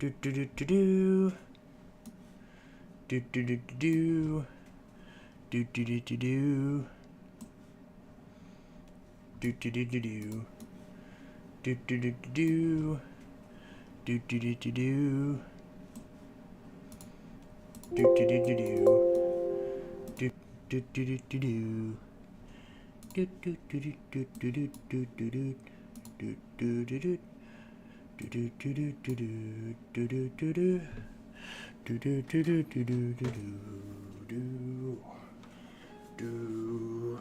Do do do do do. Do do do do do. Do do do do do. Do do do do do. Do do do do do. Do do do do do. Do do do do do. Do do do do do do. Do do do do do do do do do do. Do do do do. Do do do do do do do do do. Do do do do do do do do do.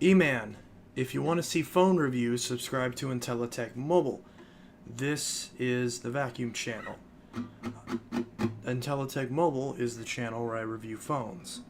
E-Man, if you want to see phone reviews, subscribe to Intellitech Mobile. This is the vacuum channel. Intellitech Mobile is the channel where I review phones.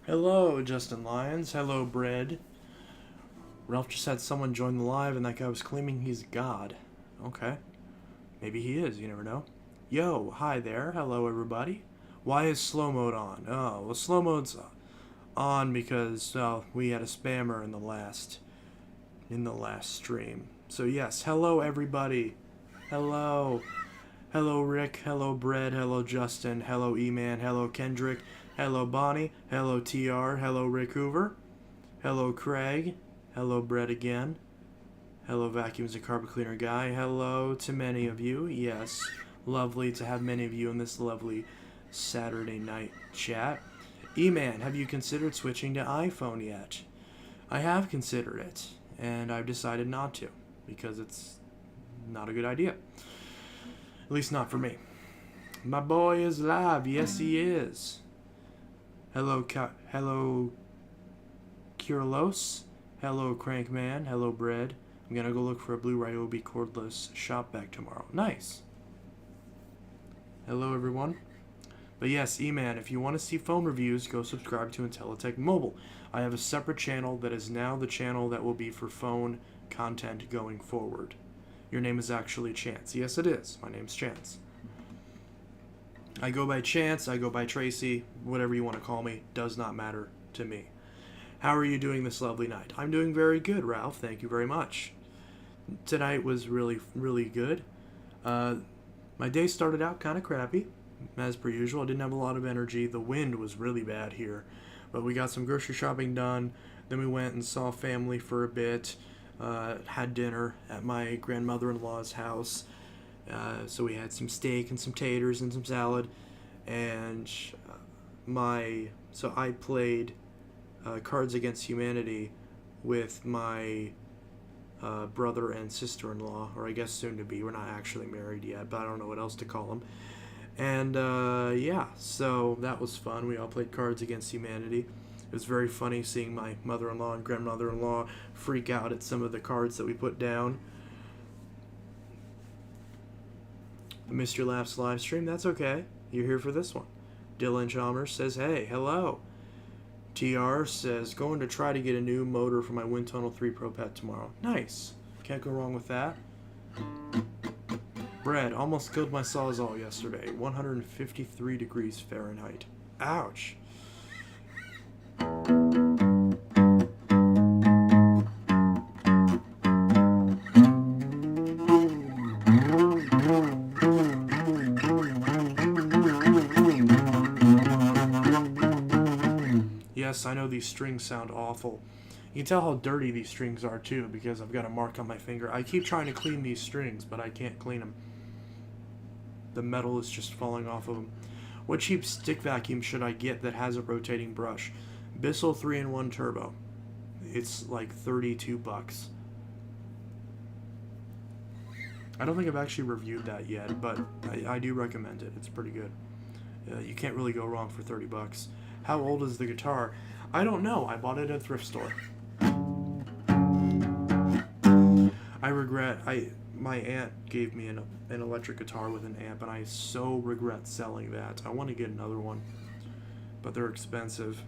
Hello, Justin Lyons. Hello, Bread. Ralph just had someone join the live, and that guy was claiming he's God. Okay. Maybe he is. You never know. Yo, hi there. Hello, everybody. Why is slow mode on? Oh, well, slow mode's on because we had a spammer in the last stream. So yes, hello, everybody. Hello. Hello, Rick. Hello, Bread. Hello, Justin. Hello, E-Man. Hello, Kendrick. Hello, Bonnie. Hello, TR. Hello, Rick Hoover. Hello, Craig. Hello, Bread again. Hello, Vacuums and Carpet Cleaner Guy. Hello to many of you. Yes, lovely to have many of you in this lovely Saturday night chat. E-Man, have you considered switching to iPhone yet? I have considered it, and I've decided not to, because it's not a good idea. At least not for me. My boy is live. Yes, he is. Hello, hello, Kirilos. Hello, Crankman. Hello, Bread. I'm gonna go look for a blue Ryobi cordless shop vac tomorrow. Nice. Hello, everyone. But yes, E-Man, if you want to see phone reviews, go subscribe to Intellitech Mobile. I have a separate channel that is now the channel that will be for phone content going forward. Your name is actually Chance. Yes, it is. My name's Chance. I go by Chance, I go by Tracy, whatever you want to call me, does not matter to me. How are you doing this lovely night? I'm doing very good, Ralph. Thank you very much. Tonight was really, really good. My day started out kind of crappy, as per usual. I didn't have a lot of energy. The wind was really bad here. But we got some grocery shopping done. Then we went and saw family for a bit. Had dinner at my grandmother-in-law's house. So we had some steak and some taters and some salad. And so I played Cards Against Humanity with my brother and sister-in-law, or I guess soon to be. We're not actually married yet, but I don't know what else to call them. And yeah, so that was fun. We all played Cards Against Humanity. It was very funny seeing my mother-in-law and grandmother-in-law freak out at some of the cards that we put down. I missed your last live stream. That's okay. You're here for this one. Dylan Chalmers says, hey, hello. TR says, going to try to get a new motor for my Wind Tunnel 3 Pro Pet tomorrow. Nice. Can't go wrong with that. Bread, almost killed my Sawzall yesterday. 153 degrees Fahrenheit. Ouch. Yes, I know these strings sound awful. You can tell how dirty these strings are too, because I've got a mark on my finger. I keep trying to clean these strings, but I can't clean them. The metal is just falling off of them. What cheap stick vacuum should I get that has a rotating brush? Bissell 3-in-1 Turbo. It's like $32. I don't think I've actually reviewed that yet, but I do recommend it. It's pretty good. You can't really go wrong for $30. How old is the guitar? I don't know. I bought it at a thrift store. I regret. My aunt gave me an electric guitar with an amp, and I so regret selling that. I want to get another one, but they're expensive.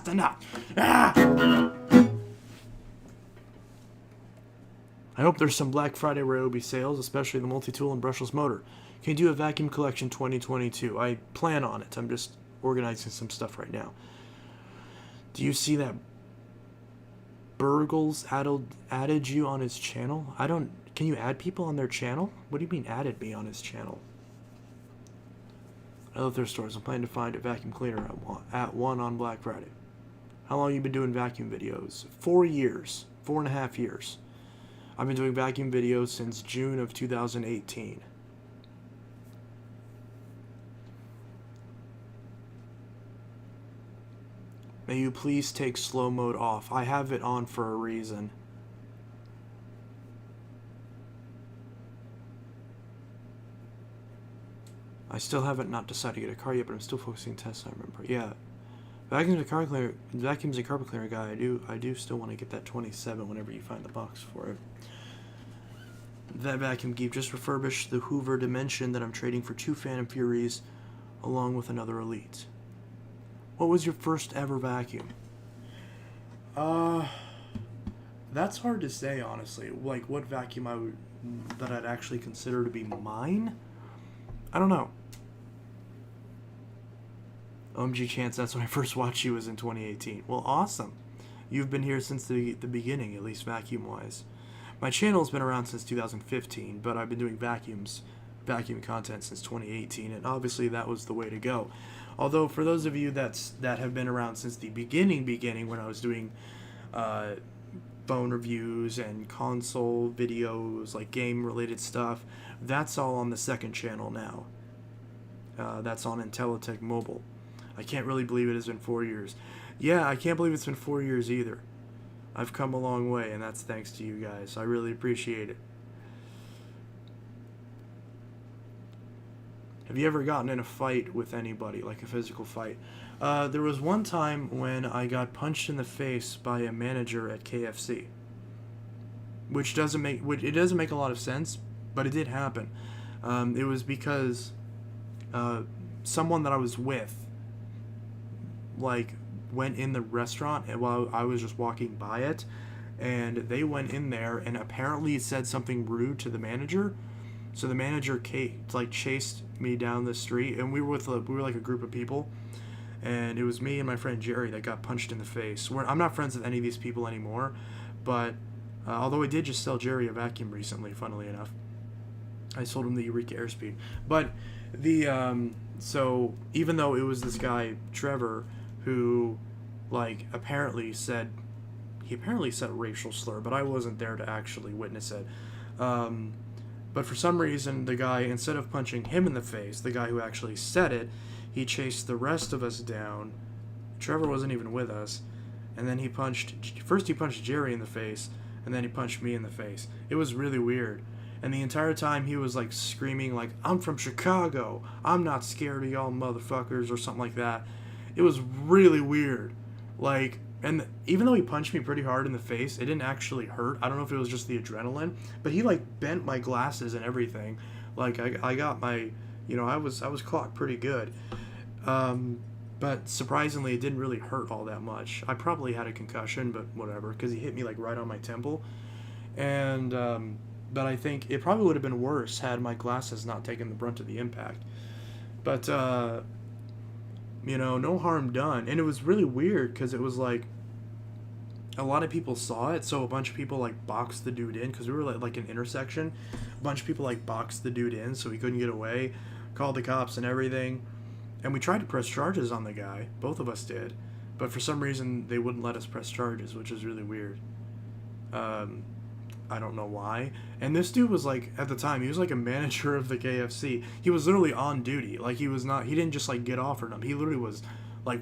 Just enough. Ah! I hope there's some Black Friday Ryobi sales, especially the multi-tool and brushless motor. Can you do a vacuum collection 2022? I plan on it. I'm just organizing some stuff right now. Do you see that Burgles added you on his channel? Can you add people on their channel? What do you mean added me on his channel? I love their stores. I'm planning to find a vacuum cleaner at one on Black Friday. How long have you been doing vacuum videos? 4 years. 4.5 years. I've been doing vacuum videos since June of 2018. May you please take slow mode off. I have it on for a reason. I still haven't not decided to get a car yet, but I'm still focusing tests. I remember. Yeah. Vacuums and carpet cleaner guy. I do still want to get that 27 whenever you find the box for it. That vacuum geek just refurbished the Hoover Dimension that I'm trading for 2 Phantom Furies along with another Elite. What was your first ever vacuum? That's hard to say, honestly. Like, what vacuum that I'd actually consider to be mine? I don't know. OMG Chance, that's when I first watched you, was in 2018. Well, awesome. You've been here since the beginning, at least vacuum-wise. My channel's been around since 2015, but I've been doing vacuum content since 2018, and obviously that was the way to go. Although, for those of you that have been around since the beginning, when I was doing phone reviews and console videos, like game-related stuff, that's all on the second channel now. That's on Intellitech Mobile. I can't really believe it has been 4 years. Yeah, I can't believe it's been 4 years either. I've come a long way, and that's thanks to you guys. I really appreciate it. Have you ever gotten in a fight with anybody, like a physical fight? There was one time when I got punched in the face by a manager at KFC, which doesn't make a lot of sense, but it did happen. It was because someone that I was with, like, went in the restaurant while I was just walking by it, and they went in there and apparently said something rude to the manager. So the manager chased me down the street, and we were like a group of people, and it was me and my friend Jerry that got punched in the face. I'm not friends with any of these people anymore, but although I did just sell Jerry a vacuum recently, funnily enough. I sold him the Eureka Airspeed. But so even though it was this guy Trevor who apparently said a racial slur, but I wasn't there to actually witness it. But for some reason, the guy, instead of punching him in the face, the guy who actually said it, he chased the rest of us down. Trevor wasn't even with us. And then he punched Jerry in the face, and then he punched me in the face. It was really weird. And the entire time he was screaming I'm from Chicago. I'm not scared of y'all motherfuckers, or something like that. It was really weird. And even though he punched me pretty hard in the face, it didn't actually hurt. I don't know if it was just the adrenaline, but he bent my glasses and everything. I got my, I was clocked pretty good. But surprisingly, it didn't really hurt all that much. I probably had a concussion, but whatever, because he hit me right on my temple. And but I think it probably would have been worse had my glasses not taken the brunt of the impact. But no harm done. And it was really weird because it was a lot of people saw it, so a bunch of people boxed the dude in, because we were like an intersection. A bunch of people boxed the dude in so he couldn't get away, called the cops and everything. And we tried to press charges on the guy. Both of us did. But for some reason, they wouldn't let us press charges, which is really weird. I don't know why. And this dude was at the time, he was a manager of the KFC. He was literally on duty. He didn't just get off or nothing. He literally was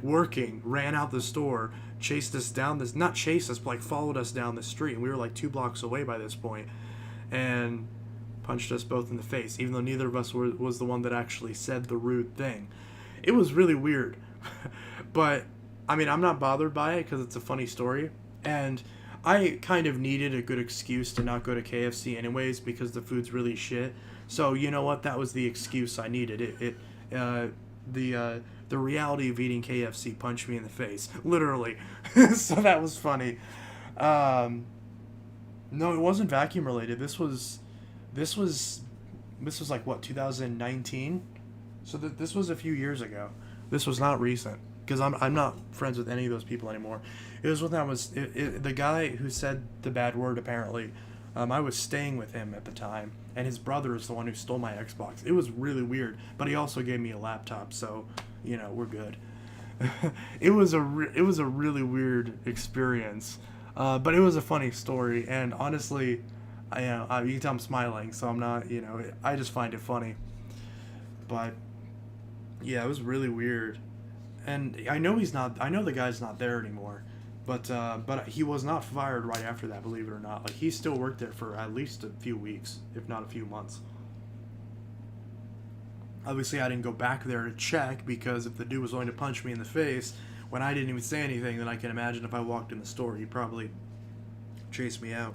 working, ran out the store, chased us down this, not chased us, but followed us down the street. And we were 2 blocks away by this point, and punched us both in the face, even though neither of us was the one that actually said the rude thing. It was really weird. But, I mean, I'm not bothered by it because it's a funny story. And I kind of needed a good excuse to not go to KFC anyways because the food's really shit. So, you know what? That was the excuse I needed. The the reality of eating KFC punched me in the face, literally. So that was funny. No, it wasn't vacuum related. This was like what, 2019. So this was a few years ago. This was not recent because I'm not friends with any of those people anymore. It was when the guy who said the bad word apparently. I was staying with him at the time, and his brother is the one who stole my Xbox. It was really weird, but he also gave me a laptop, so we're good. It was a really weird experience, but it was a funny story, and honestly, you can tell I'm smiling, so I'm not, I just find it funny. But yeah, it was really weird, and I know the guy's not there anymore. But he was not fired right after that, believe it or not. Like, he still worked there for at least a few weeks, if not a few months. Obviously, I didn't go back there to check, because if the dude was going to punch me in the face when I didn't even say anything, then I can imagine if I walked in the store, he'd probably chase me out.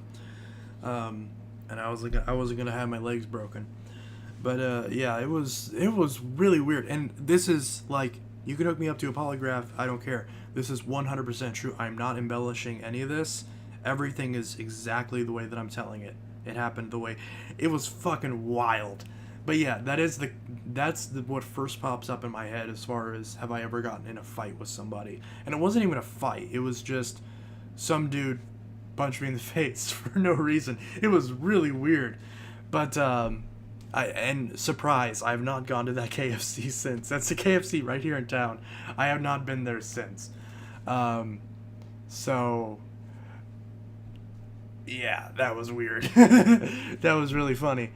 And I wasn't gonna have my legs broken. But yeah, it was really weird. And this is like, you can hook me up to a polygraph, I don't care. This is 100% true. I'm not embellishing any of this. Everything is exactly the way that I'm telling it. It happened the way. It was fucking wild. But yeah, that's what first pops up in my head as far as have I ever gotten in a fight with somebody. And it wasn't even a fight. It was just some dude punched me in the face for no reason. It was really weird. But and surprise, I have not gone to that KFC since. That's the KFC right here in town. I have not been there since. So yeah, that was weird. That was really funny.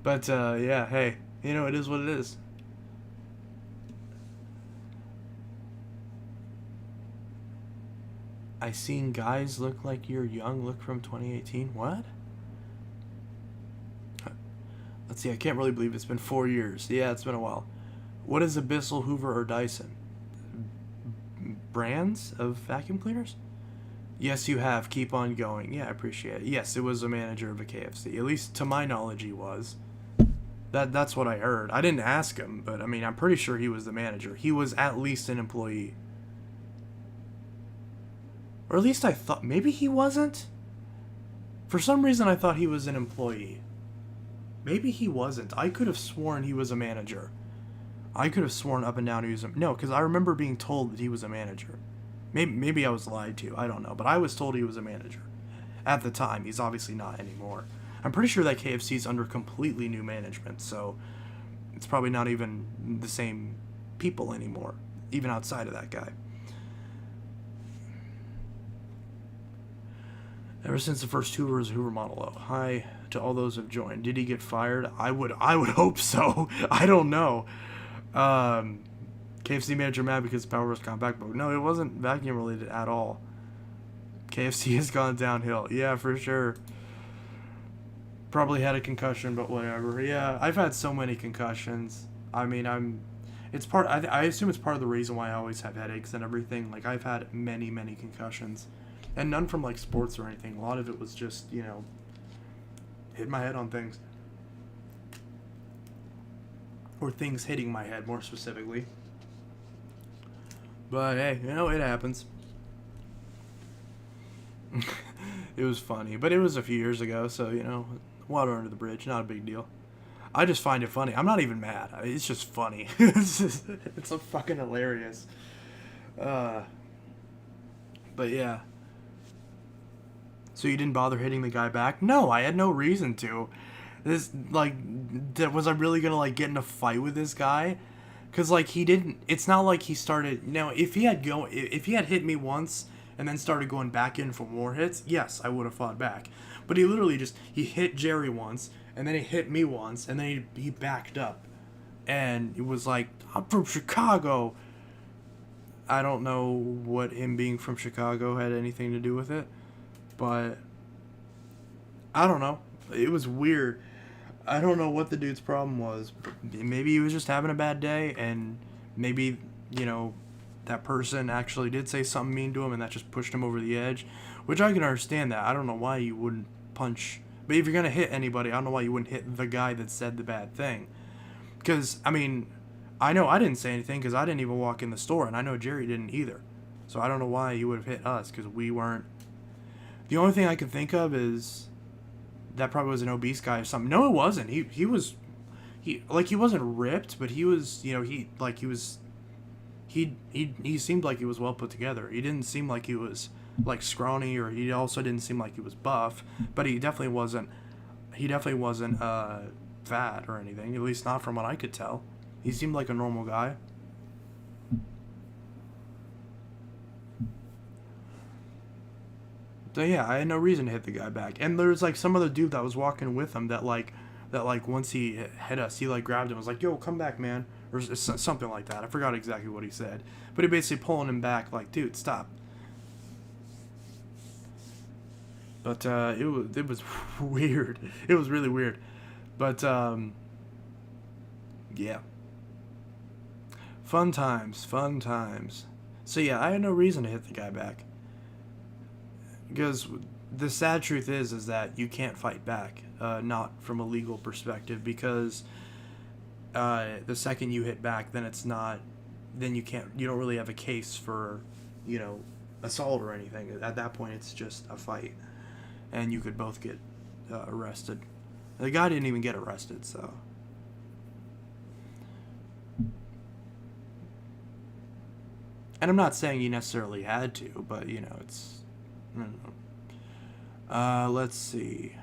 But yeah, hey, it is what it is. I seen guys look like you're young, look from 2018. What? Let's see, I can't really believe it's been 4 years. Yeah, it's been a while. What is Abyssal, Hoover, or Dyson? Brands of vacuum cleaners? Yes, you have. Keep on going. Yeah, I appreciate it. Yes, it was a manager of a KFC. At least to my knowledge, he was. That's what I heard. I didn't ask him, but I mean, I'm pretty sure he was the manager. He was at least an employee. Or at least I thought. Maybe he wasn't? For some reason, I thought he was an employee. Maybe he wasn't. I could have sworn he was a manager. I could have sworn up and down he was a... No, because I remember being told that he was a manager. Maybe I was lied to. I don't know. But I was told he was a manager. At the time. He's obviously not anymore. I'm pretty sure that KFC is under completely new management. So it's probably not even the same people anymore. Even outside of that guy. Ever since the first Hoover was a Hoover Model O. Hi to all those who've joined. Did he get fired? I would hope so. I don't know. KFC manager mad because Power was compact mode. No, it wasn't vacuum related at all. KFC has gone downhill. Yeah, for sure. Probably had a concussion, but whatever. Yeah, I've had so many concussions. I mean, I assume it's part of the reason why I always have headaches and everything. Like, I've had many, many concussions. And none from, like, sports or anything. A lot of it was just, hit my head on things. Or things hitting my head, more specifically. But, hey, it happens. It was funny. But it was a few years ago, so, water under the bridge. Not a big deal. I just find it funny. I'm not even mad. It's just funny. It's so fucking hilarious. But, yeah. So you didn't bother hitting the guy back? No, I had no reason to. Was I really gonna, get in a fight with this guy? Because, he didn't, it's not like he started, if he had hit me once and then started going back in for more hits, yes, I would have fought back. But he literally he hit Jerry once, and then he hit me once, and then he backed up. And it was like, I'm from Chicago. I don't know what him being from Chicago had anything to do with it. But I don't know. It was weird. I don't know what the dude's problem was. Maybe he was just having a bad day, and maybe, that person actually did say something mean to him, and that just pushed him over the edge. Which I can understand that. I don't know why you wouldn't punch. But if you're going to hit anybody, I don't know why you wouldn't hit the guy that said the bad thing. Because, I mean, I know I didn't say anything because I didn't even walk in the store, and I know Jerry didn't either. So I don't know why he would have hit us because we weren't. The only thing I can think of is that probably was an obese guy or something. No, it wasn't. He wasn't ripped, but he was, he seemed like he was well put together. He didn't seem like he was like scrawny, or he also didn't seem like he was buff, but he definitely wasn't. He definitely wasn't fat or anything. At least not from what I could tell. He seemed like a normal guy. So yeah, I had no reason to hit the guy back. And there's like some other dude that was walking with him that once he hit us, he like grabbed him and was like, "Yo, come back, man," or something like that. I forgot exactly what he said, but he basically pulling him back like, "Dude, stop." But it was weird. It was really weird. But yeah, fun times, fun times. So yeah, I had no reason to hit the guy back because the sad truth is that you can't fight back, not from a legal perspective, because the second you hit back, then it's not, then you don't really have a case for, you know, assault or anything. At that point, it's just a fight, and you could both get arrested. The guy didn't even get arrested, so. And I'm not saying you necessarily had to, but you know, it's, I don't know. Let's see.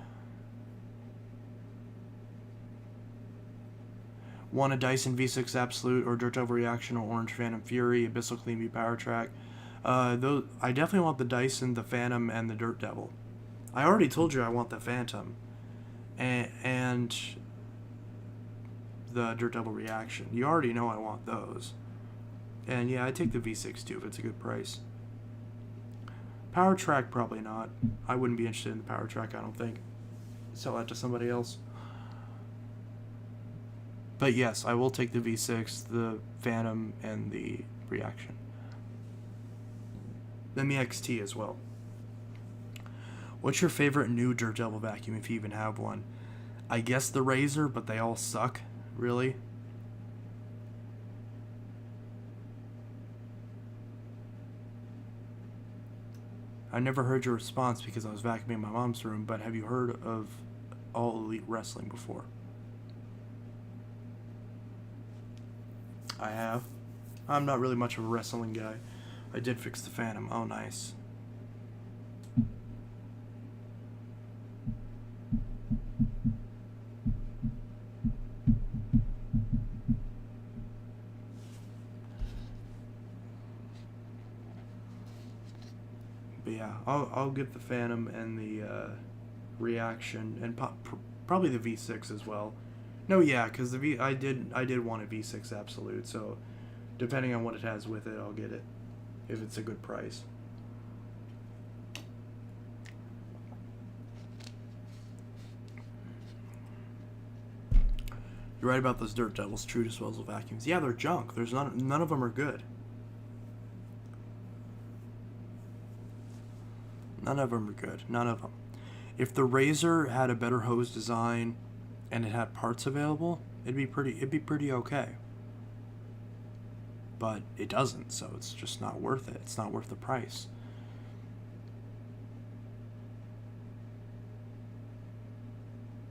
Want a Dyson V6 Absolute or Dirt Devil Reaction or Orange Phantom Fury, Abyssal Clean B Power Track? Those, I definitely want the Dyson, the Phantom, and the Dirt Devil. I already told you I want the Phantom. And the Dirt Devil Reaction. You already know I want those. And yeah, I take the V6 too if it's a good price. Power Track, probably not. I wouldn't be interested in the Power Track, I don't think. Sell that to somebody else. But yes, I will take the V6, the Phantom, and the Reaction. Then the XT as well. What's your favorite new Dirt Devil vacuum, if you even have one? I guess the Razor, but they all suck, really. I never heard your response because I was vacuuming my mom's room, but have you heard of All Elite Wrestling before? I have. I'm not really much of a wrestling guy. I did fix the Phantom. Oh, nice. But yeah, I'll get the Phantom and the Reaction, and probably the V6 as well. No, yeah, because I did want a V6 Absolute, so depending on what it has with it, I'll get it if it's a good price. You're right about those Dirt Devils, true disposal vacuums. Yeah, they're junk. There's none of them are good. None of them are good. None of them. If the Razor had a better hose design and it had parts available, it'd be pretty okay. But it doesn't, so it's just not worth it. It's not worth the price.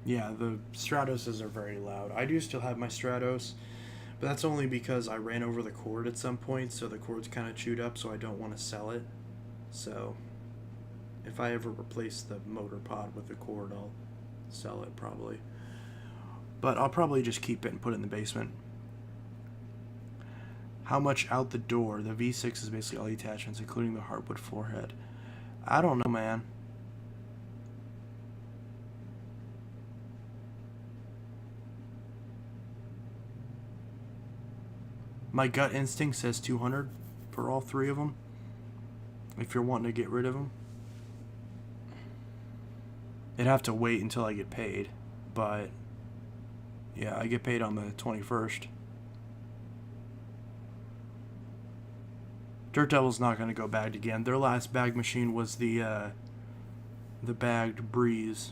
Yeah, the Stratoses are very loud. I do still have my Stratos, but that's only because I ran over the cord at some point, so the cord's kind of chewed up, so I don't want to sell it. So if I ever replace the motor pod with the cord, I'll sell it probably. But I'll probably just keep it and put it in the basement. How much out the door? The V6 is basically all the attachments, including the hardwood floor head. I don't know, man. My gut instinct says 200 for all three of them, if you're wanting to get rid of them. It'd have to wait until I get paid, but yeah, I get paid on the 21st. Dirt Devil's not going to go bagged again. Their last bag machine was the bagged Breeze.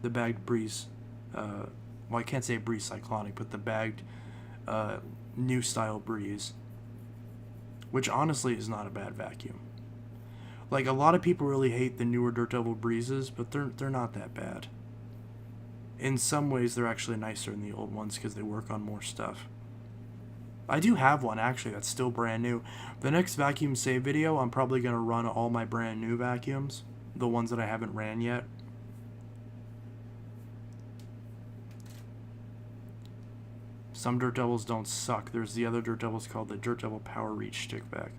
The bagged Breeze. Well, I can't say Breeze Cyclonic, but the bagged new style breeze, which honestly is not a bad vacuum. Like, a lot of people really hate the newer Dirt Devil breezes, but they're not that bad. In some ways, they're actually nicer than the old ones because they work on more stuff. I do have one, actually, that's still brand new. The next vacuum save video, I'm probably going to run all my brand new vacuums, the ones that I haven't ran yet. Some Dirt Devils don't suck. There's the other Dirt Devils called the Dirt Devil Power Reach Stickback.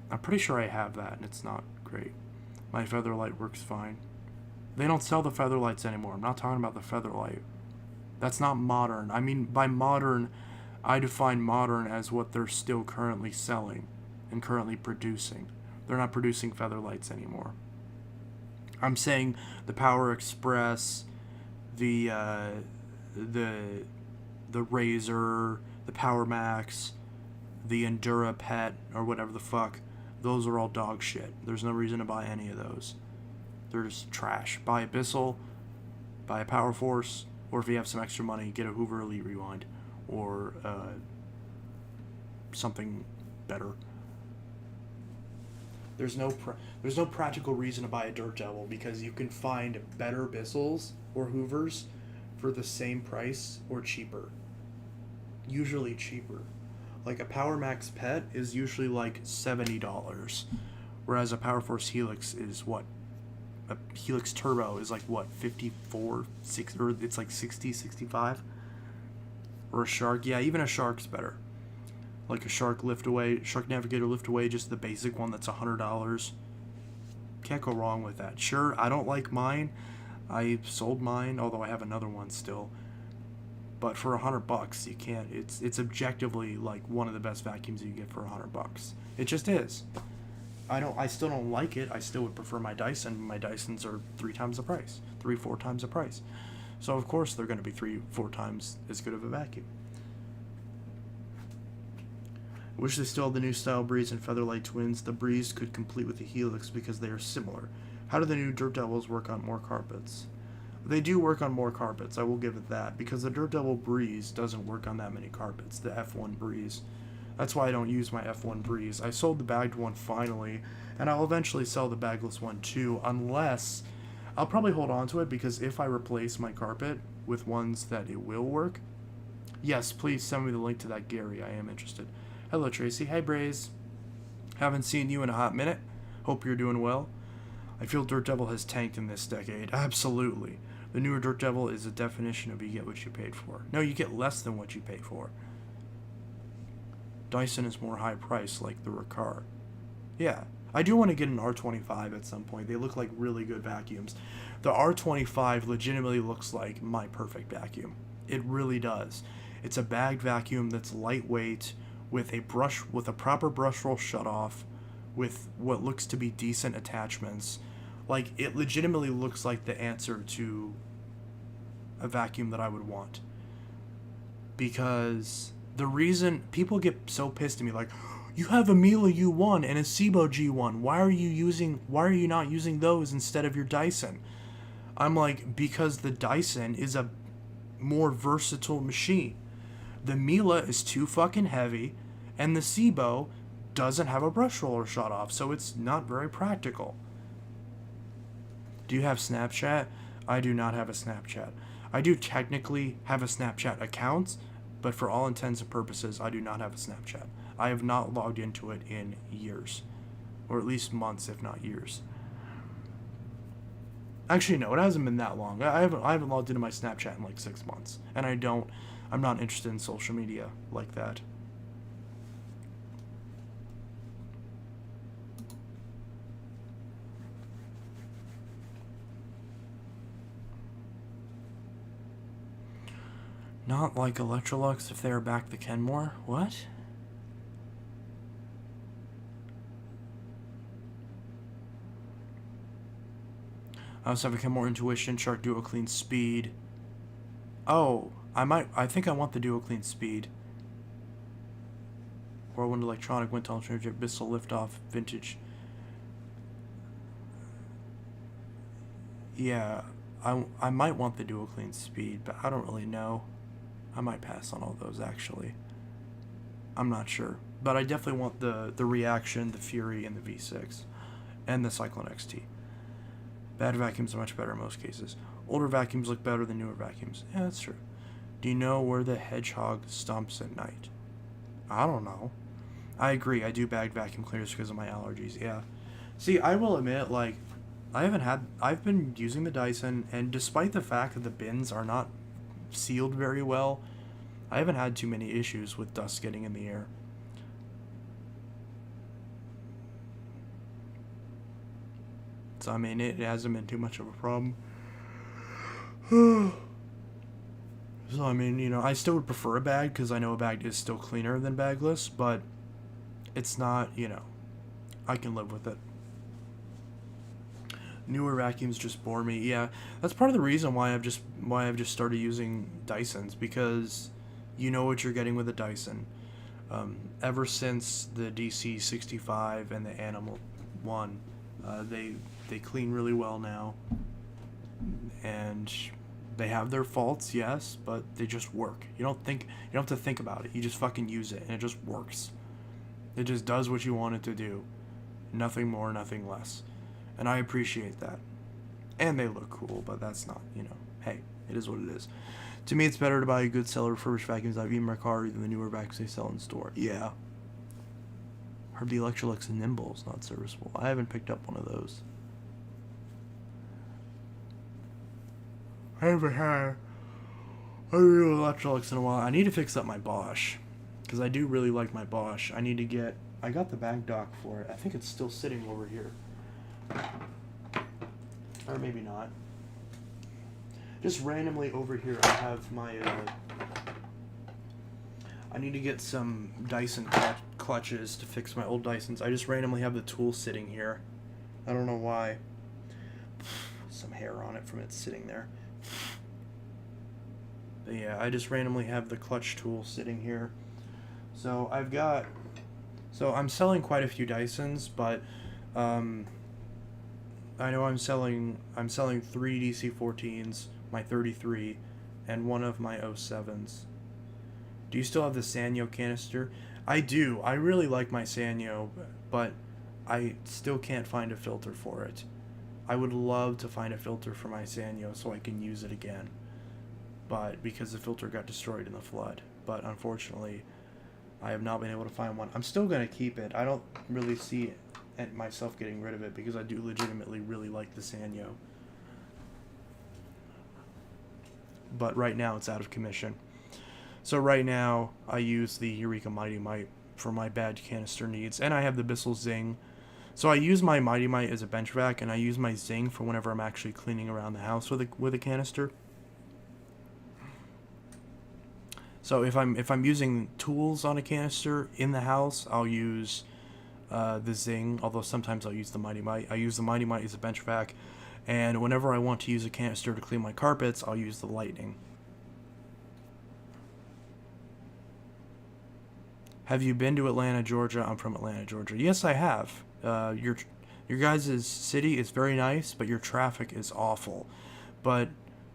I'm pretty sure I have that, and it's not great. My Featherlight works fine. They don't sell the Featherlights anymore. I'm not talking about the Featherlight. That's not modern. I mean, by modern, I define modern as what they're still currently selling and currently producing. They're not producing Featherlights anymore. I'm saying the Power Express, the Razor, the Power Max, the Endura Pet, or whatever the fuck. Those are all dog shit. There's no reason to buy any of those. They're just trash. Buy Abyssal, buy a Power Force, or if you have some extra money, get a Hoover Elite Rewind, or something better. There's no practical reason to buy a Dirt Devil because you can find better Abyssals or Hoovers for the same price or cheaper. Usually cheaper. Like a Power Max Pet is usually like $70, whereas a Power Force Helix is what? A Helix Turbo is like what, 54, 6, or it's like 60, 65? Or a Shark, yeah, even a Shark's better. Like a Shark Navigator Lift Away, just the basic one that's $100. Can't go wrong with that. Sure, I don't like mine. I sold mine, although I have another one still. But for $100, you can't. It's objectively like one of the best vacuums you get for $100. It just is. I still don't like it. I still would prefer my Dyson. My Dysons are 4 times the price. So of course they're going to be 3-4 times as good of a vacuum. I wish they still had the new style Breeze and Featherlight twins. The Breeze could complete with the Helix because they are similar. How do the new Dirt Devils work on more carpets? They do work on more carpets, I will give it that, because the Dirt Devil Breeze doesn't work on that many carpets, the F1 Breeze. That's why I don't use my F1 Breeze. I sold the bagged one finally, and I'll eventually sell the bagless one too, unless... I'll probably hold on to it, because if I replace my carpet with ones that it will work... Yes, please send me the link to that, Gary. I am interested. Hello, Tracy. Hi, Braze. Haven't seen you in a hot minute. Hope you're doing well. I feel Dirt Devil has tanked in this decade. Absolutely. The newer Dirt Devil is a definition of you get what you paid for. No, you get less than what you pay for. Dyson is more high price, like the Ricard. Yeah. I do want to get an R25 at some point. They look like really good vacuums. The R25 legitimately looks like my perfect vacuum. It really does. It's a bagged vacuum that's lightweight, with a proper brush roll shutoff, with what looks to be decent attachments. Like, it legitimately looks like the answer to a vacuum that I would want. Because the reason people get so pissed at me, like, you have a Miele U1 and a Sebo G1. Why are you not using those instead of your Dyson? I'm like, because the Dyson is a more versatile machine. The Miele is too fucking heavy, and the Sebo doesn't have a brush roller shut off, so it's not very practical. Do you have Snapchat? I do not have a Snapchat. I do technically have a Snapchat account, but for all intents and purposes, I do not have a Snapchat. I have not logged into it in years, or at least months, if not years. Actually, no, it hasn't been that long. I haven't logged into my Snapchat in like 6 months, and I'm not interested in social media like that. Not like Electrolux if they are back the Kenmore. What? I also have a Kenmore Intuition, Shark Duo Clean Speed. Oh, I think I want the Duo Clean Speed. Whirlwind Electronic, Wind Alternative, Abyssal Liftoff, Vintage. Yeah, I might want the Duo Clean Speed, but I don't really know. I might pass on all those, actually. I'm not sure. But I definitely want the Reaction, the Fury, and the V6. And the Cyclone XT. Bad vacuums are much better in most cases. Older vacuums look better than newer vacuums. Yeah, that's true. Do you know where the hedgehog stomps at night? I don't know. I agree. I do bagged vacuum cleaners because of my allergies. Yeah. See, I will admit, like, I've been using the Dyson, and despite the fact that the bins are not sealed very well, I haven't had too many issues with dust getting in the air. So, I mean, it hasn't been too much of a problem. So, I mean, you know, I still would prefer a bag because I know a bag is still cleaner than bagless, but it's not, you know, I can live with it. Newer vacuums just bore me. Yeah, that's part of the reason why I've just started using Dysons, because you know what you're getting with a Dyson. Ever since the DC65 and the Animal 1, they clean really well now, and they have their faults, yes, but they just work. You don't have to think about it. You just fucking use it, and it just works. It just does what you want it to do. Nothing more, nothing less. And I appreciate that. And they look cool, but that's not, you know, hey, it is what it is. To me, it's better to buy a good seller refurbished vacuums I've in my car than the newer vacuums they sell in store. Yeah. Heard the Electrolux Nimble is not serviceable. I haven't picked up one of those. I haven't had a real Electrolux in a while. I need to fix up my Bosch, because I do really like my Bosch. I got the bag dock for it. I think it's still sitting over here. Or maybe not. Just randomly over here, I have my, I need to get some Dyson clutches to fix my old Dysons. I just randomly have the tool sitting here. I don't know why. Some hair on it from it sitting there. But yeah, I just randomly have the clutch tool sitting here. So I'm selling quite a few Dysons, but I know I'm selling 3 DC14s, my 33, and one of my 07s. Do you still have the Sanyo canister? I do. I really like my Sanyo, but I still can't find a filter for it. I would love to find a filter for my Sanyo so I can use it again, but because the filter got destroyed in the flood. But unfortunately, I have not been able to find one. I'm still going to keep it. I don't really see myself getting rid of it because I do legitimately really like the Sanyo. But right now it's out of commission. So right now I use the Eureka Mighty Mite for my bad canister needs, and I have the Bissell Zing. So I use my Mighty Mite as a bench vac, and I use my Zing for whenever I'm actually cleaning around the house with a canister. So if I'm using tools on a canister in the house, I'll use the Zing, although sometimes I'll use the Mighty Mite. I use the Mighty Mite as a bench vac, and whenever I want to use a canister to clean my carpets, I'll use the Lightning. Have you been to Atlanta, Georgia? I'm from Atlanta, Georgia. Yes, I have. Your guys' city is very nice, but your traffic is awful. But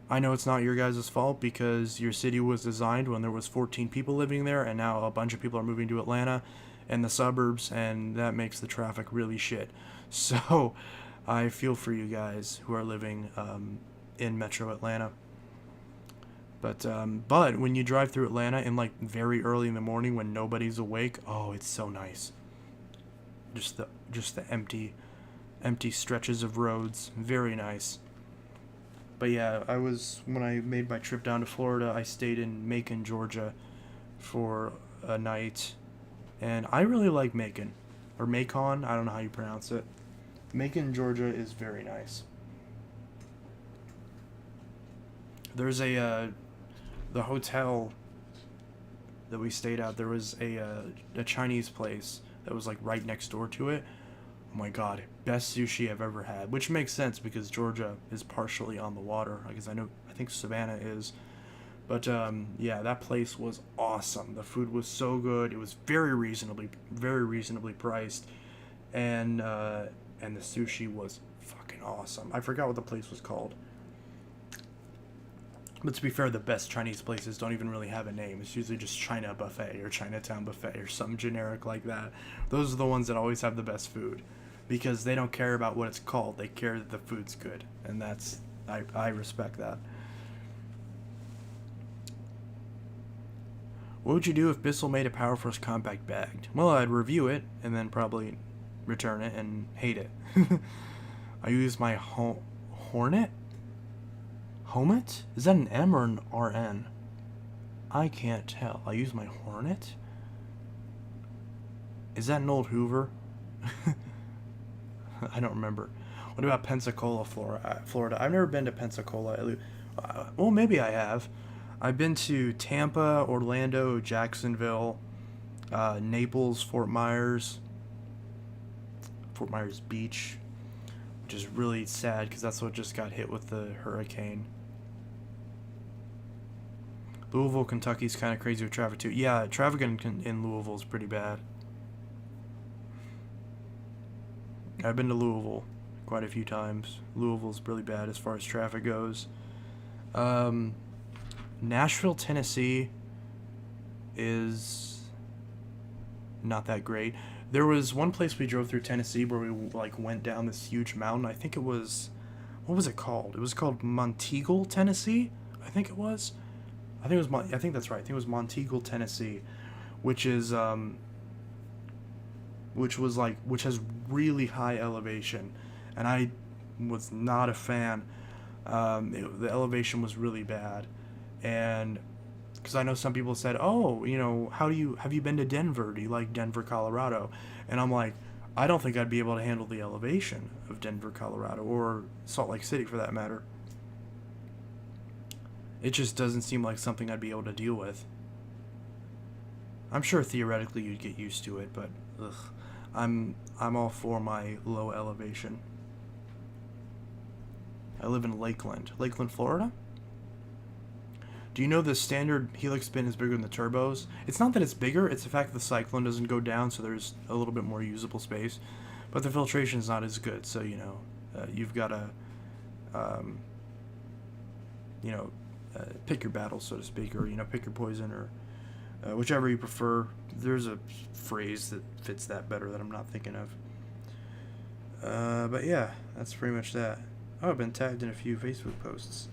I know it's not your guys' fault because your city was designed when there was 14 people living there, and now a bunch of people are moving to Atlanta and the suburbs, and that makes the traffic really shit. So I feel for you guys who are living in Metro Atlanta. But when you drive through Atlanta in like very early in the morning when nobody's awake, oh, it's so nice. Just the empty stretches of roads, very nice. But yeah, when I made my trip down to Florida, I stayed in Macon, Georgia for a night, and I really like Macon, or Macon, I don't know how you pronounce it. Macon, Georgia is very nice. There's the hotel that we stayed at, there was a Chinese place that was like right next door to it. Oh my god, best sushi I've ever had, which makes sense because Georgia is partially on the water. I think Savannah is. But yeah, that place was awesome. The food was so good. It was very reasonably priced, and the sushi was fucking awesome. I forgot what the place was called. But to be fair, the best Chinese places don't even really have a name. It's usually just China Buffet or Chinatown Buffet or something generic like that. Those are the ones that always have the best food because they don't care about what it's called. They care that the food's good. And that's, I respect that. What would you do if Bissell made a Power Force compact bagged? Well, I'd review it and then probably return it and hate it. I use my Hornet? Homet? Is that an M or an RN? I can't tell. I use my Hornet? Is that an old Hoover? I don't remember. What about Pensacola, Florida? I've never been to Pensacola. Well, maybe I have. I've been to Tampa, Orlando, Jacksonville, Naples, Fort Myers Beach, which is really sad because that's what just got hit with the hurricane. Louisville, Kentucky's kind of crazy with traffic too. Yeah, traffic in Louisville is pretty bad. I've been to Louisville quite a few times. Louisville's really bad as far as traffic goes. Nashville, Tennessee is not that great. There was one place we drove through Tennessee where we went down this huge mountain. I think it was, what was it called? It was called Monteagle, Tennessee. I think it was. I think that's right. I think it was Monteagle, Tennessee, which has really high elevation, and I was not a fan. The elevation was really bad. And because I know some people said, oh, have you been to Denver? Do you like Denver, Colorado? And I'm like, I don't think I'd be able to handle the elevation of Denver, Colorado, or Salt Lake City for that matter. It just doesn't seem like something I'd be able to deal with. I'm sure theoretically you'd get used to it, but ugh, I'm all for my low elevation. I live in Lakeland, Florida. Do you know the standard helix spin is bigger than the turbos? It's not that it's bigger, it's the fact that the cyclone doesn't go down, so there's a little bit more usable space. But the filtration is not as good, so, you've got to, pick your battles, so to speak, or, pick your poison, or whichever you prefer. There's a phrase that fits that better that I'm not thinking of. But yeah, that's pretty much that. Oh, I've been tagged in a few Facebook posts.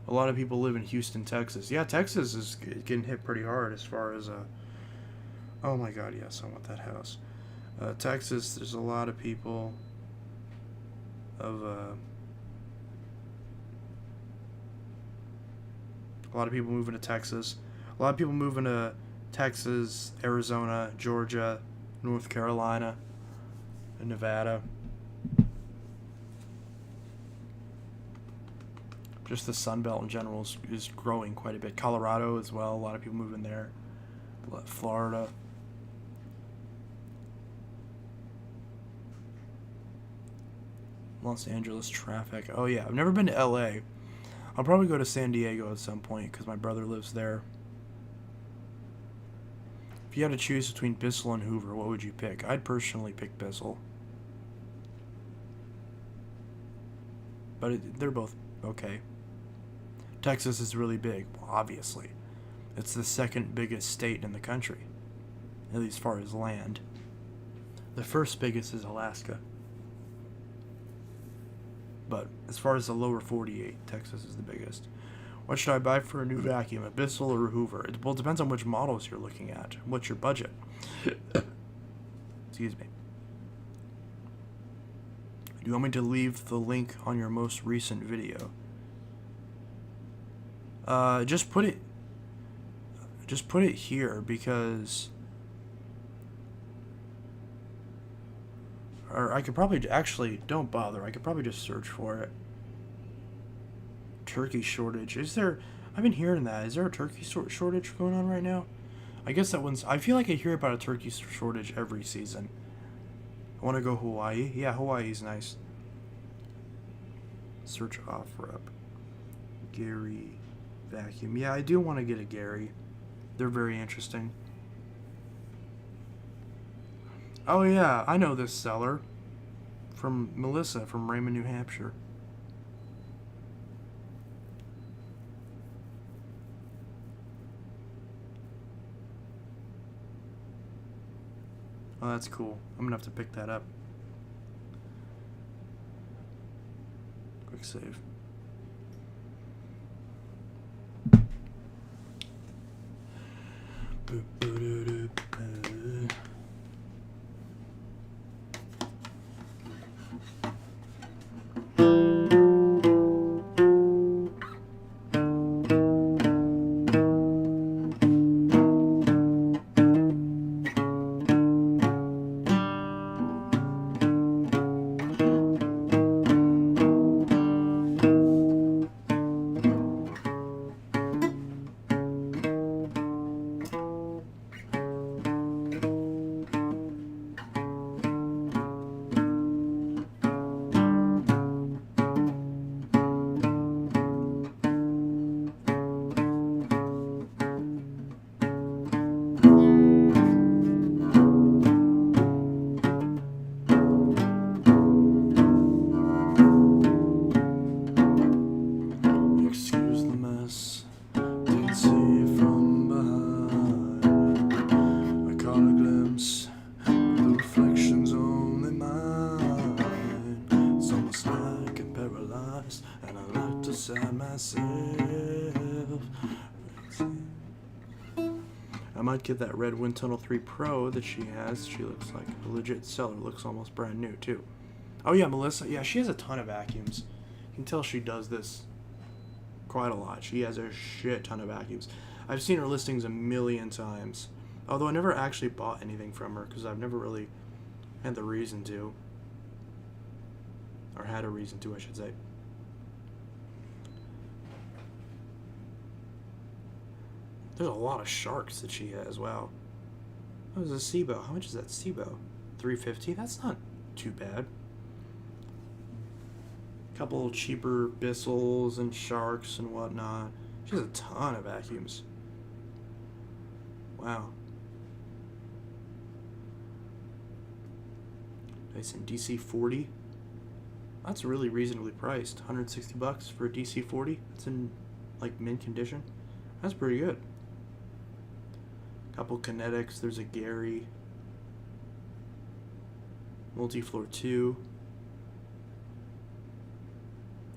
A lot of people live in Houston, Texas. Yeah, Texas is getting hit pretty hard as far as oh my god, yes, I want that house. Texas, there's a lot of people moving to Texas. A lot of people moving to Texas, Arizona, Georgia, North Carolina, and Nevada. Just the Sun Belt in general is growing quite a bit. Colorado as well. A lot of people moving there. Florida. Los Angeles traffic. Oh yeah, I've never been to LA. I'll probably go to San Diego at some point because my brother lives there. If you had to choose between Bissell and Hoover, what would you pick? I'd personally pick Bissell. But they're both okay. Texas is really big, well, obviously. It's the second biggest state in the country, at least as far as land. The first biggest is Alaska. But as far as the lower 48, Texas is the biggest. What should I buy for a new vacuum, a Bissell or a Hoover? Well, it depends on which models you're looking at. What's your budget? Excuse me. Do you want me to leave the link on your most recent video? Just put it here because, or I could probably actually don't bother. I could probably just search for it. Turkey shortage. Is there? I've been hearing that. Is there a turkey shortage going on right now? I guess that one's. I feel like I hear about a turkey shortage every season. I want to go Hawaii. Yeah, Hawaii's nice. Search offer up. Gary vacuum. Yeah, I do want to get a Gary. They're very interesting. Oh yeah, I know this seller from Melissa from Raymond, New Hampshire. Oh, that's cool. I'm gonna have to pick that up. Quick save. I might get that red Wind Tunnel 3 Pro that she has. She looks like a legit seller. Looks almost brand new, too. Oh, yeah, Melissa. Yeah, she has a ton of vacuums. You can tell she does this quite a lot. She has a shit ton of vacuums. I've seen her listings a million times. Although I never actually bought anything from her because I've never really had the reason to. Or had a reason to, I should say. There's a lot of sharks that she has. Wow. That was a SIBO. How much is that SIBO? $350? That's not too bad. A couple cheaper Bissels and sharks and whatnot. She has a ton of vacuums. Wow. Dyson DC-40. That's really reasonably priced. $160 for a DC-40. It's in like mint condition. That's pretty good. Couple Kinetics. There's a Gary. Multi-floor 2.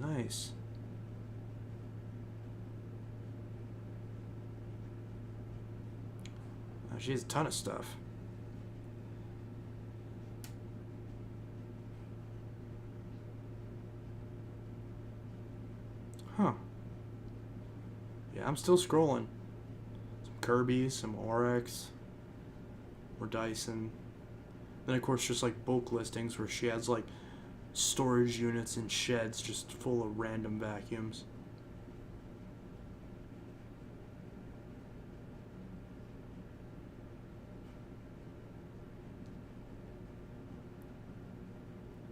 Nice. She has a ton of stuff. Huh. Yeah, I'm still scrolling. Some Kirby, some Oryx, or Dyson. Then, of course, just like bulk listings where she has like storage units and sheds just full of random vacuums.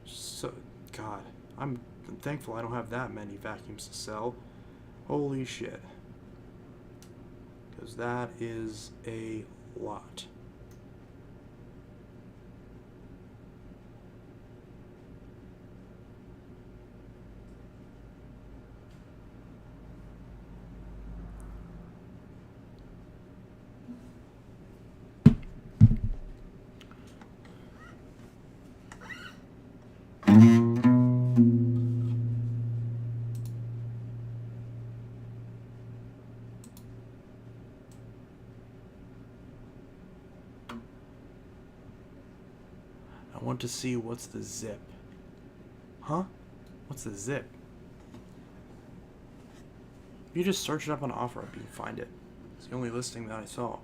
So, God, I'm thankful I don't have that many vacuums to sell. Holy shit. Because that is a lot. I want to see what's the zip. Huh? What's the zip? If you just search it up on OfferUp, you can find it. It's the only listing that I saw.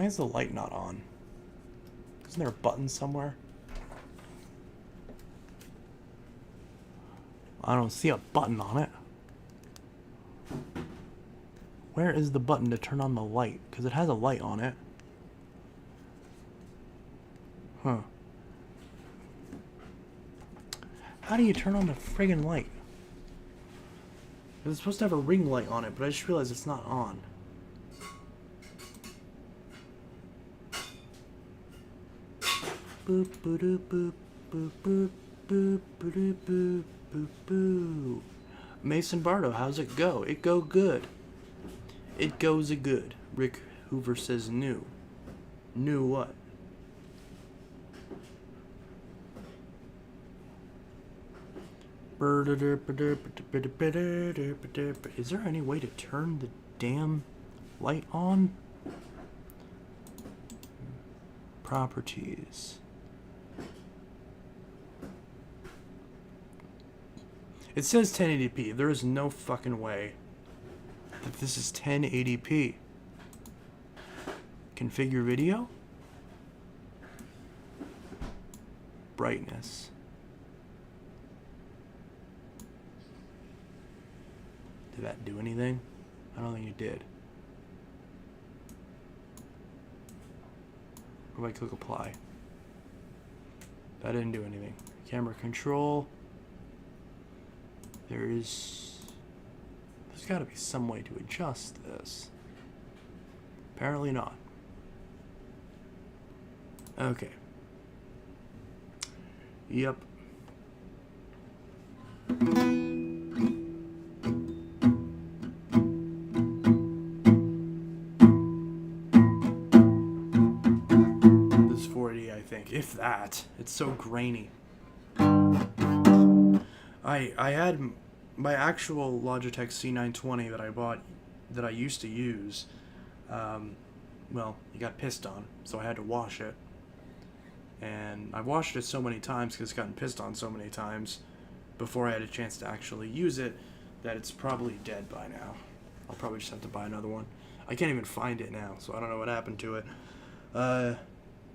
Why is the light not on? Isn't there a button somewhere? I don't see a button on it. Where is the button to turn on the light? Because it has a light on it. Huh. How do you turn on the friggin' light? It's supposed to have a ring light on it, but I just realized it's not on. Boop boop boop boop boop boop boop boop boop boop. Mason Bardo, how's it go? It go good. It goes a good. Rick Hoover says new. New what? Is there any way to turn the damn light on? Properties. It says 1080p. There is no fucking way that this is 1080p. Configure video. Brightness. Did that do anything? I don't think it did. Or if I click apply. That didn't do anything. Camera control. There's got to be some way to adjust this. Apparently not. Okay. Yep. This is 480, I think. If that. It's so grainy. I had my actual Logitech C920 that I bought, that I used to use. Well, it got pissed on, so I had to wash it. And I've washed it so many times because it's gotten pissed on so many times before I had a chance to actually use it that it's probably dead by now. I'll probably just have to buy another one. I can't even find it now, so I don't know what happened to it.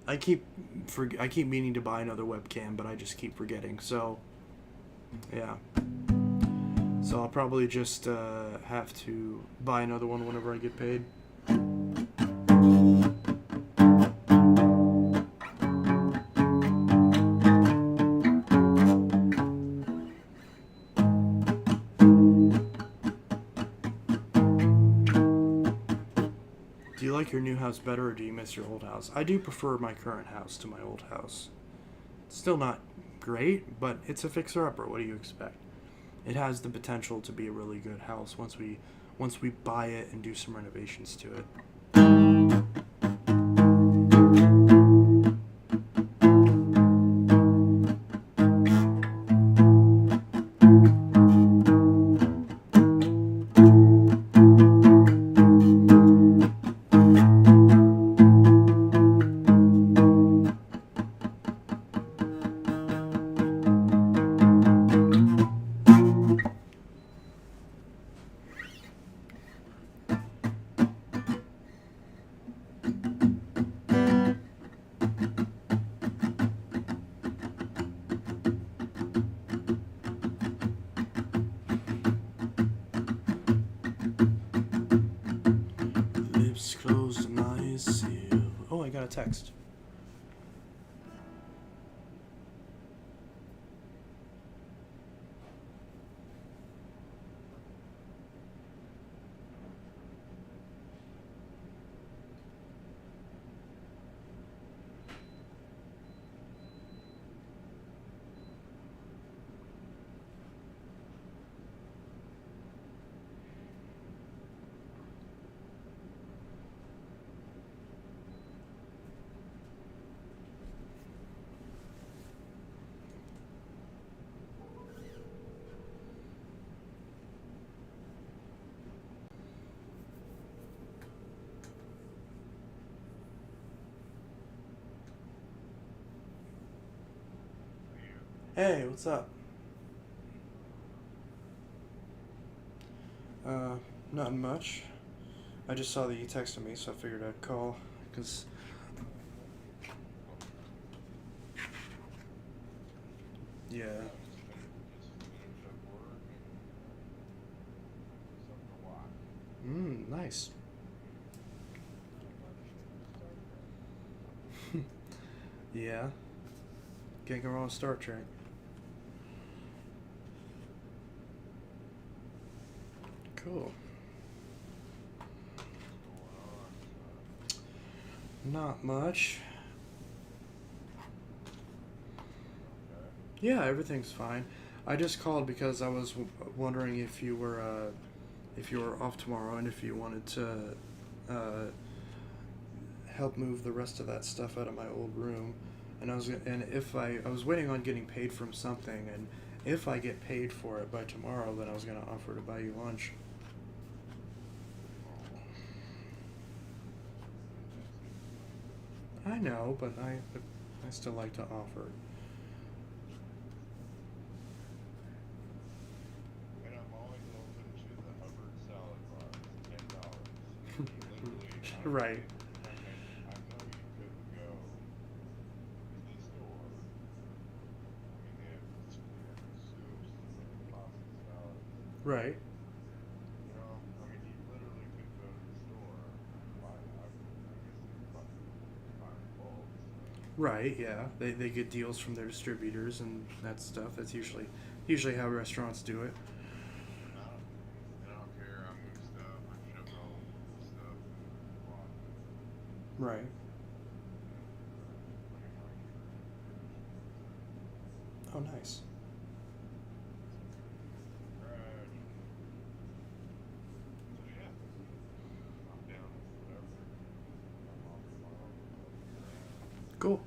I keep meaning to buy another webcam, but I just keep forgetting. So, yeah. So I'll probably just have to buy another one whenever I get paid. Do you like your new house better, or do you miss your old house? I do prefer my current house to my old house. It's still not great, but it's a fixer-upper. What do you expect? It has the potential to be a really good house once we buy it and do some renovations to it. Closed and eyes sealed. Oh, I got a text. Hey, what's up? Nothing much. I just saw that you texted me, so I figured I'd call. Because yeah. Nice. Yeah. Can't go wrong with Star Trek. Cool. Not much. Yeah, everything's fine. I just called because I was wondering if you were off tomorrow and if you wanted to uh, help move the rest of that stuff out of my old room. And if I was waiting on getting paid from something, and if I get paid for it by tomorrow, then I was gonna offer to buy you lunch. I know, but I still like to offer. And I'm always open to the Hubbard salad bar. It's $10. Literally, Right. I know you couldn't go to the store. I mean, they have soups, they have pasta salads. Right. You know, I mean, you literally could go to the store and buy, I guess they probably buy in bulk. Right. Yeah. They get deals from their distributors and that stuff. That's usually how restaurants do it. I don't care. I move stuff. I ship home stuff and walk. Right. Oh, nice. Garage. So yeah, I'm down with whatever. I'm off tomorrow. Cool.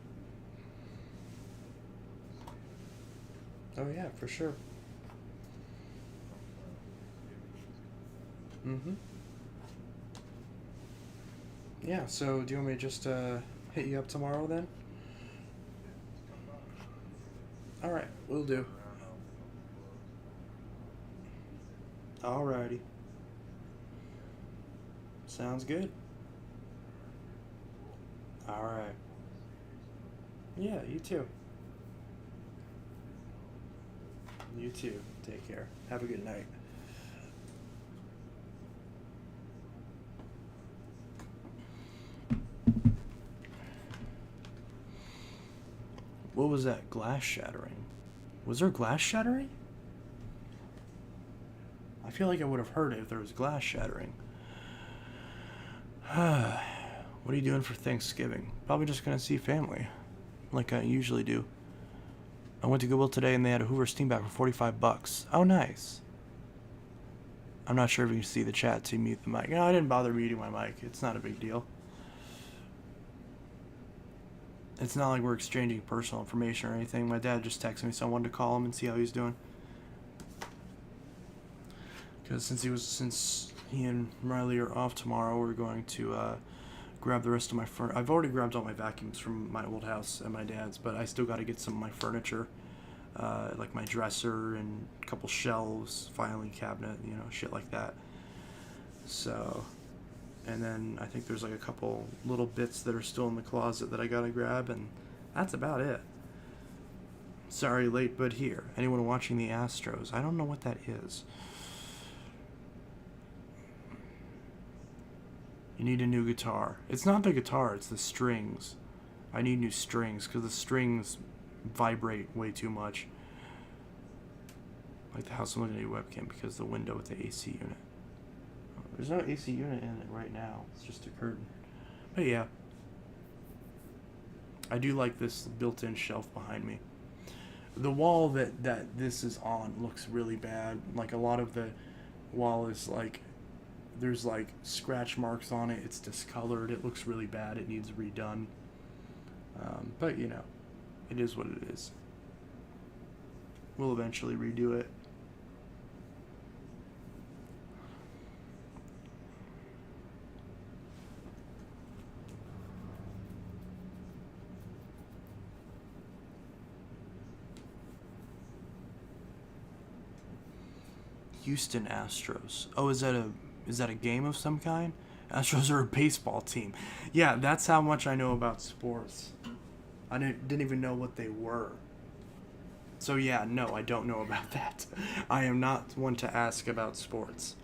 Oh yeah, for sure. Mm-hmm. Yeah, so do you want me to just hit you up tomorrow then? Alright, will do. Alrighty. Sounds good. Alright. Yeah, you too. You too. Take care. Have a good night. What was that? Glass shattering? Was there glass shattering? I feel like I would have heard it if there was glass shattering. What are you doing for Thanksgiving? Probably just gonna see family, like I usually do. I went to Goodwill today and they had a Hoover Steam Back for $45. Oh, nice. I'm not sure if you can see the chat to mute the mic. No, I didn't bother muting my mic. It's not a big deal. It's not like we're exchanging personal information or anything. My dad just texted me, so I wanted to call him and see how he's doing. Because since he and Riley are off tomorrow, we're going to grab the rest of my furniture. I've already grabbed all my vacuums from my old house and my dad's, but I still got to get some of my furniture, like my dresser and a couple shelves, filing cabinet, shit like that. So, and then I think there's like a couple little bits that are still in the closet that I got to grab, and that's about it. Sorry, late, but here. Anyone watching the Astros? I don't know what that is. You need a new guitar. It's not the guitar, it's the strings. I need new strings because the strings vibrate way too much. Like the house, I'm looking at a webcam because the window with the AC unit. There's no AC unit in it right now. It's just a curtain. But yeah. I do like this built-in shelf behind me. The wall that this is on looks really bad. Like a lot of the wall is like, there's like scratch marks on it. It's discolored. It looks really bad. It needs redone. But it is what it is. We'll eventually redo it. Houston Astros. Oh, is that a game of some kind? Astros are a baseball team. Yeah, that's how much I know about sports. I didn't even know what they were. So yeah, no, I don't know about that. I am not one to ask about sports.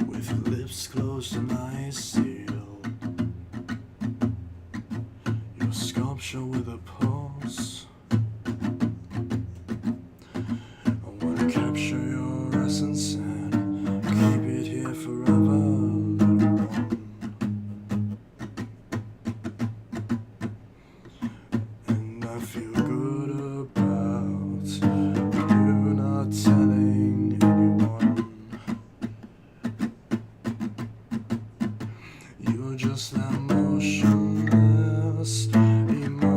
With lips closed and eyes sealed, your sculpture with a pulse. I wanna capture your essence and keep it here forever, little one. And I feel good about you not telling anyone. You're just that motionless, emotionless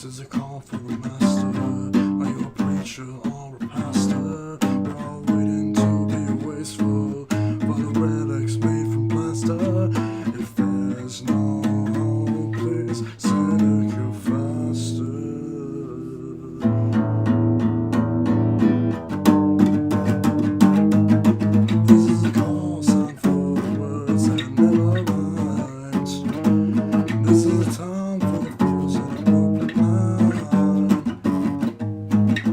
This is a call for the master. Are you a preacher or a pastor? We're all waiting to be wasteful for the relics made from plaster. If there's no hope, please send a cure faster. This is a call sign for the words that never rhymes. This is a time for the fools and a broken mind.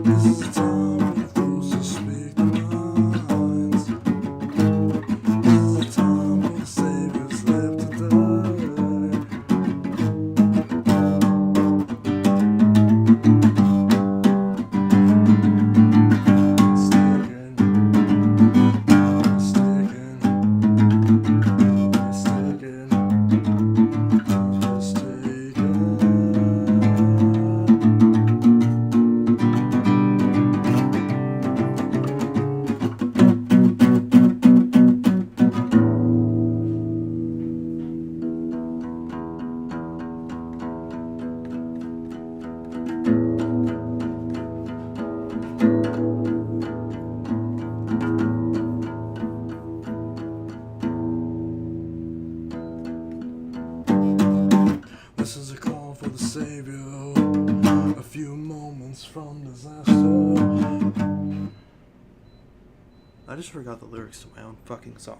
This is a time for the fools to speak their minds. This is a time for the saviors left to die. This is a call for the savior, a few moments from disaster. I just forgot the lyrics to my own fucking song.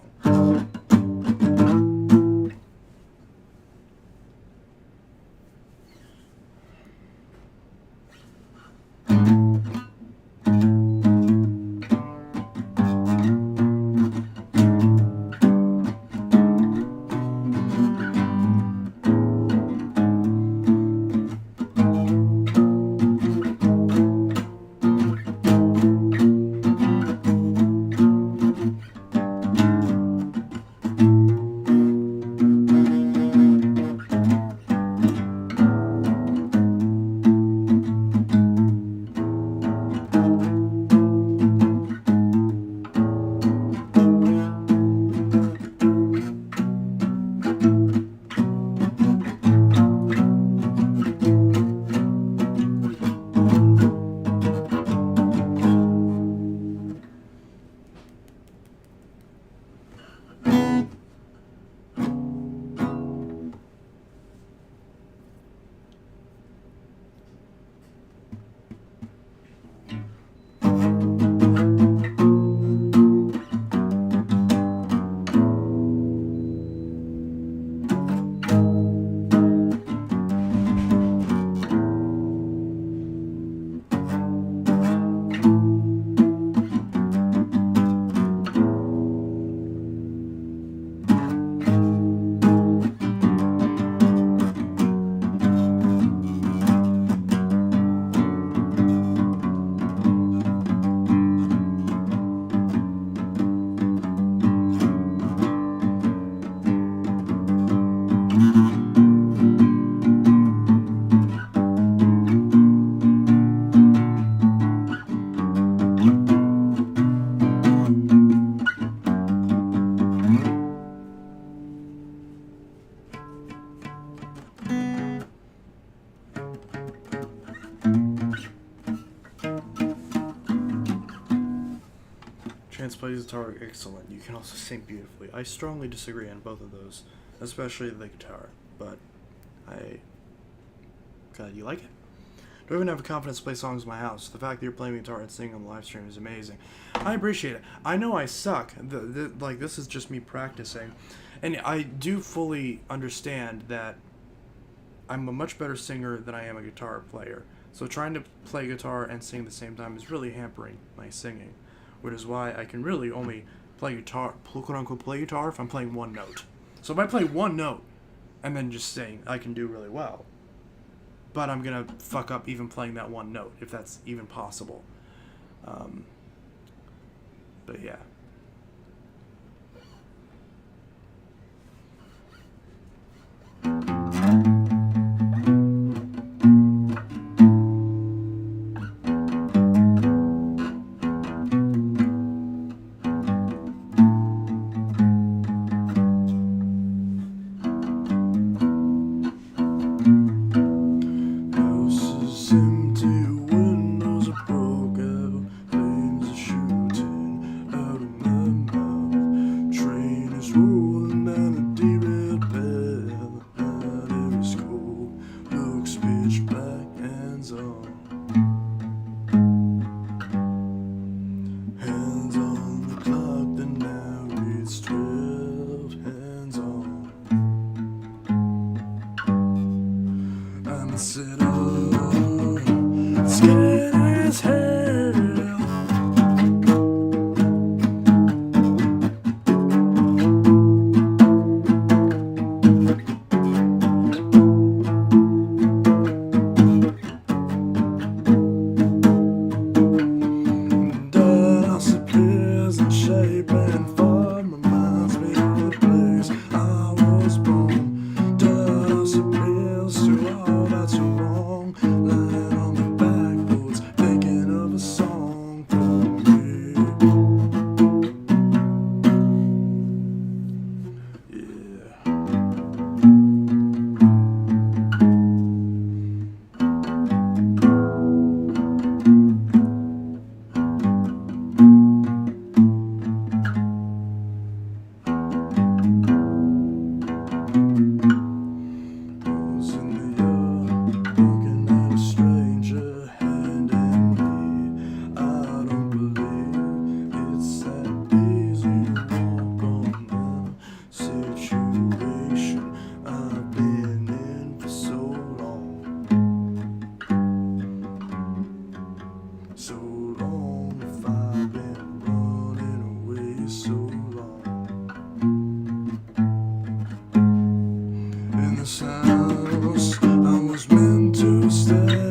Chance plays guitar excellent. You can also sing beautifully. I strongly disagree on both of those, especially the guitar. But God, you like it? Do I even have the confidence to play songs in my house? The fact that you're playing guitar and singing on the live stream is amazing. I appreciate it. I know I suck. Like, this is just me practicing. And I do fully understand that I'm a much better singer than I am a guitar player. So trying to play guitar and sing at the same time is really hampering my singing. Which is why I can really only play guitar, quote-unquote play guitar, if I'm playing one note. So if I play one note and then just sing, I can do really well. But I'm going to fuck up even playing that one note, if that's even possible. But yeah. Houses Sit up, scared as hell. Dust appears in shape and form, reminds me of the place I was born. Dust appears to all that's wrong, lying on the backboards, thinking of a song for me. Yeah. Was in the yard, looking at a stranger handing me. I don't believe it's that easy to walk on the situation I've been in for so long. So long, if I've been running away so long. In this house I was meant to stay.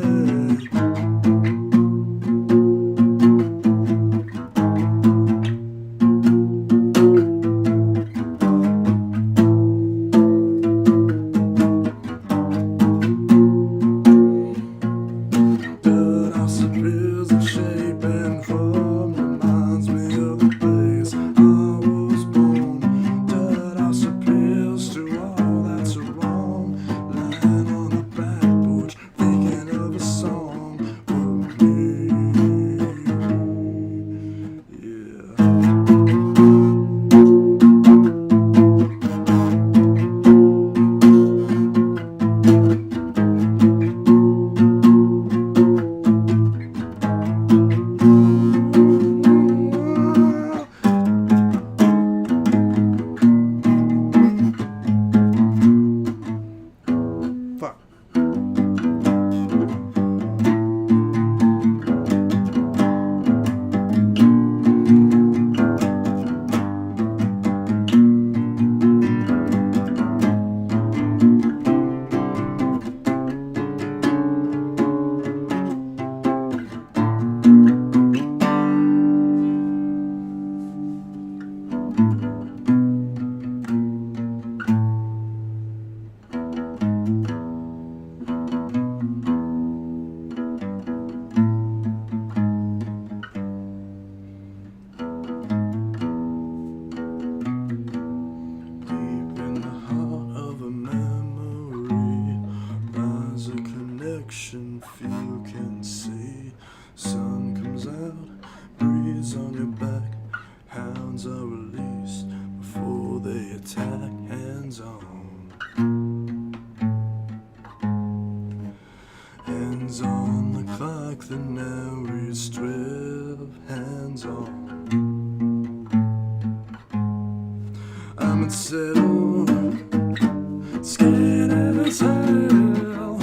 The house appears in shape and form, reminds me of the place I was born. The house appears to all that's wrong, lying on the back porch, thinking of a song for me. Yeah. Fuck. Deep in the heart of a memory lies a connection few can see. Sun comes out, breeze on your back, hounds are released before they attack. Hands on, hands on the clock that now reads 12. Hands on, I'm unsettled, scared as hell.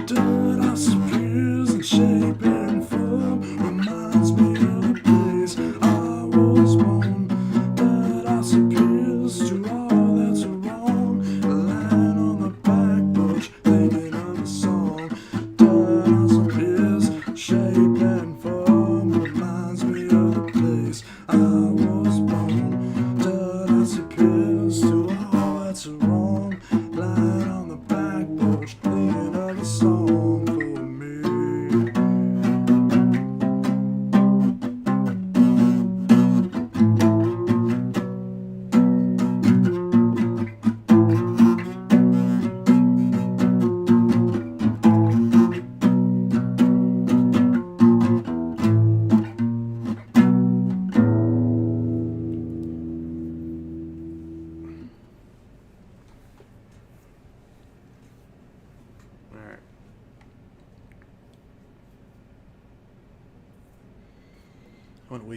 Dirt house appears in shape and form, reminds me of the place I was born. Dirt house appears to all that's wrong, lying on the back porch, thinking of a song. Dirt house appears shape and form.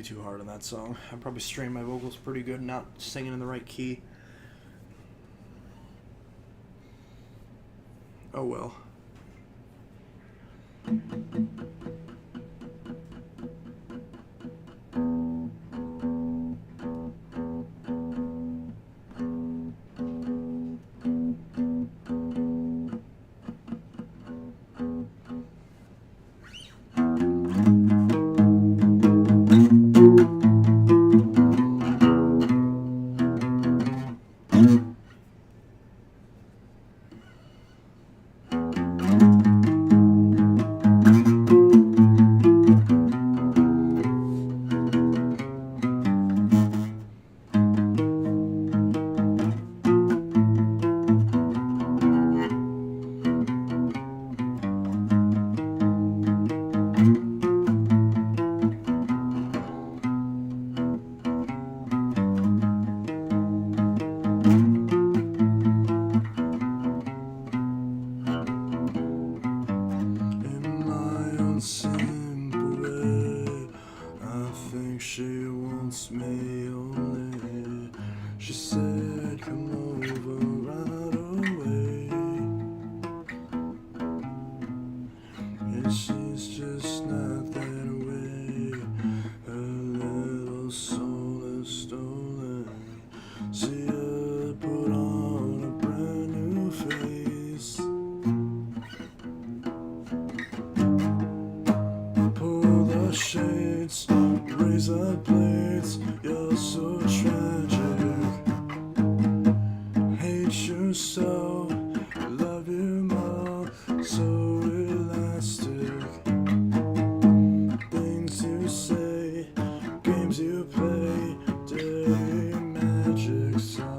too hard on that song. I probably strained my vocals pretty good, not singing in the right key. Oh well. In my own simple way, I think she wants me only. She said, come over right away. And she's just not that way. Her little soul is stolen. See her put on a brand new face. Pull the shades, raise the blades. You're so tragic. Hate you so, love you more. So elastic. Things you say, games you play, dirty magic song.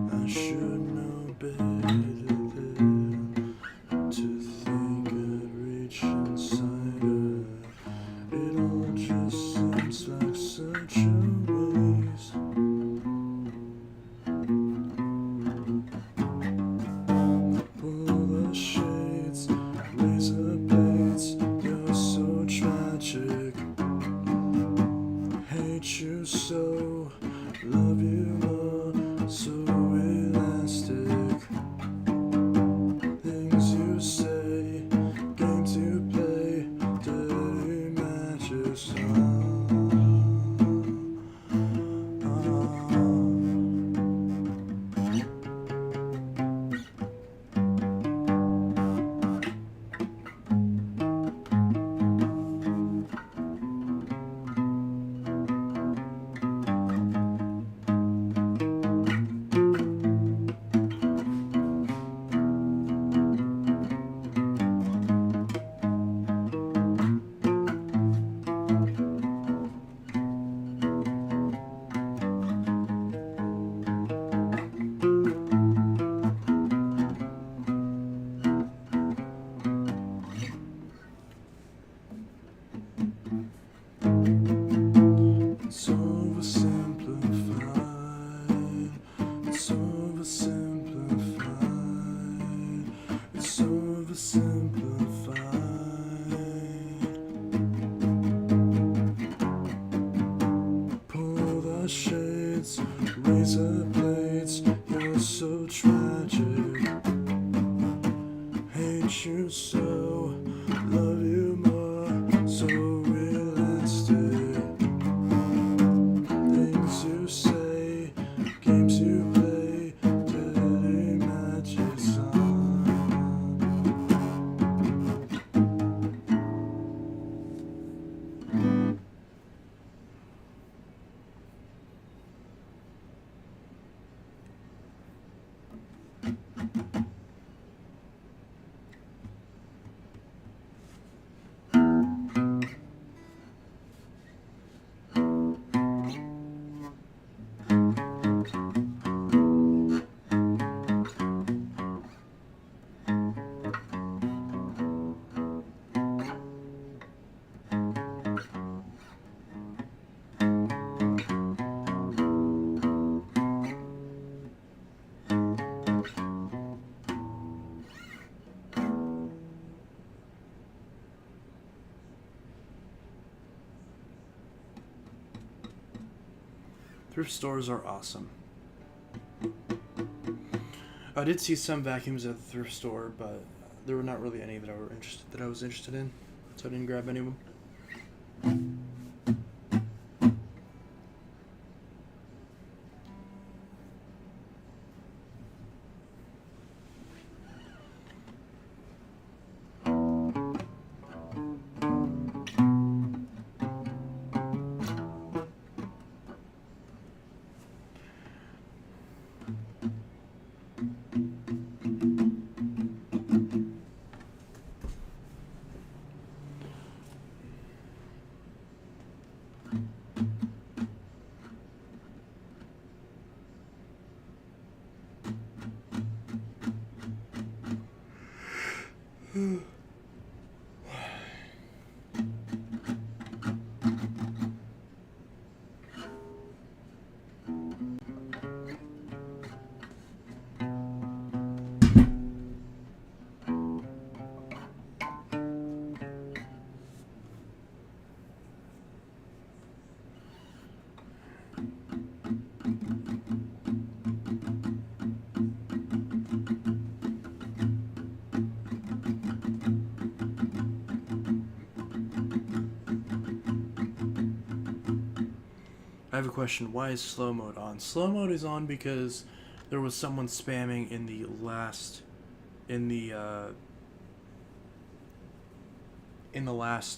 I should know better than to think I'd reach inside her. It all just seems like such a waste. Pull the shades, raise the blades. You're so tragic. Hate you so, love you more. So elastic. Things you say, games you play, dirty magic song. It's oversimplified. It's oversimplified. It's oversimplified. Pull the shades, raise the blades. You're so tragic. Hate you so, love you more. So elastic. Things you say, games you play, dirty magic song. Thrift stores are awesome. I did see some vacuums at the thrift store, but there were not really any that I was interested in, so I didn't grab any of them. I have a question. Why is slow mode on? Slow mode is on because there was someone spamming in the last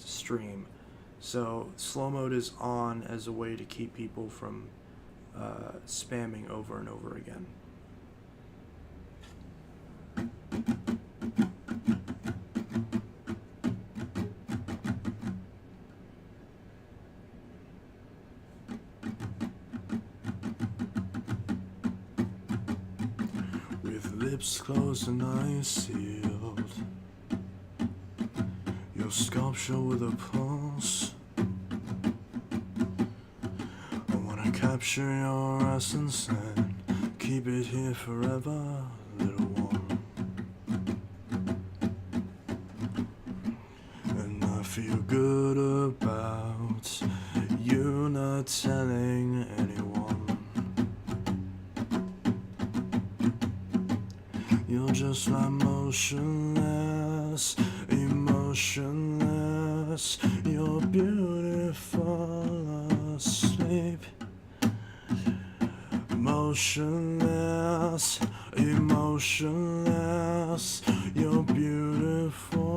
stream. So slow mode is on as a way to keep people from spamming over and over again. Lips closed and eyes sealed, your sculpture with a pulse. I wanna capture your essence and keep it here forever, little one. And I feel good about you not telling anyone. You're just like motionless, emotionless. You're beautiful asleep. Motionless, emotionless. You're beautiful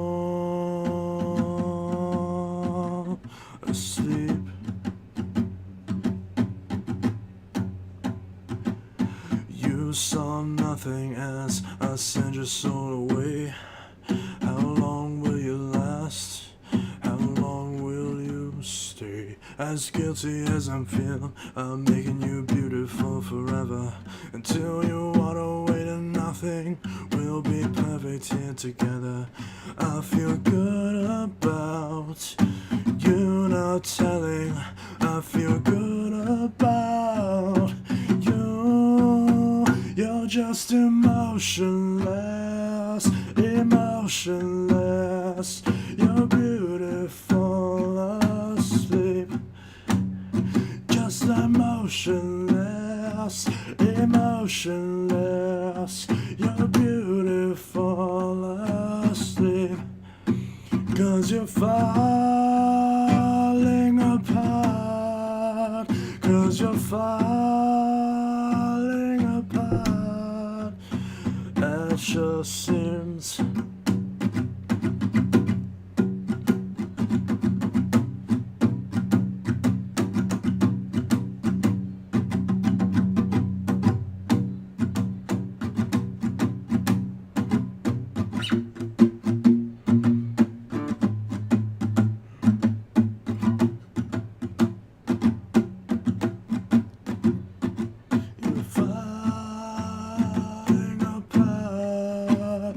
asleep. You saw nothing as I send your soul away. How long will you last? How long will you stay? As guilty as I'm feeling, I'm making you beautiful forever. Until you walk away to nothing, we'll be perfect here together. I feel good about you not telling. I feel good about you. You're just emotionless, emotionless. You're beautiful asleep. Just emotionless, emotionless. You're beautiful asleep. 'Cause you're falling apart. 'Cause you're falling apart at your seams. You're falling apart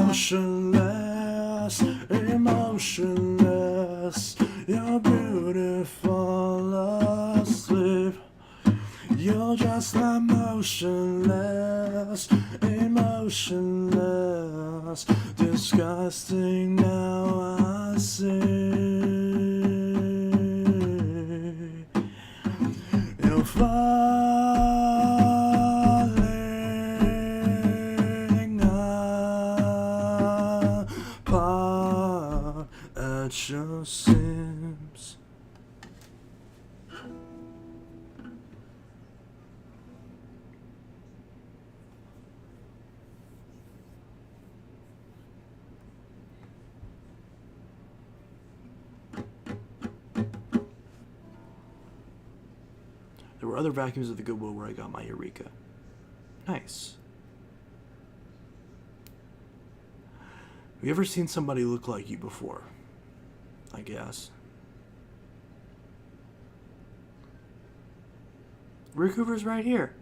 Motionless, emotionless, you're beautiful asleep. You're just like motionless, emotionless, disgusting now I see. You're falling apart at your seams. There were other vacuums at the Goodwill where I got my Eureka. Nice. Have you ever seen somebody look like you before? I guess. Rick Hoover's right here.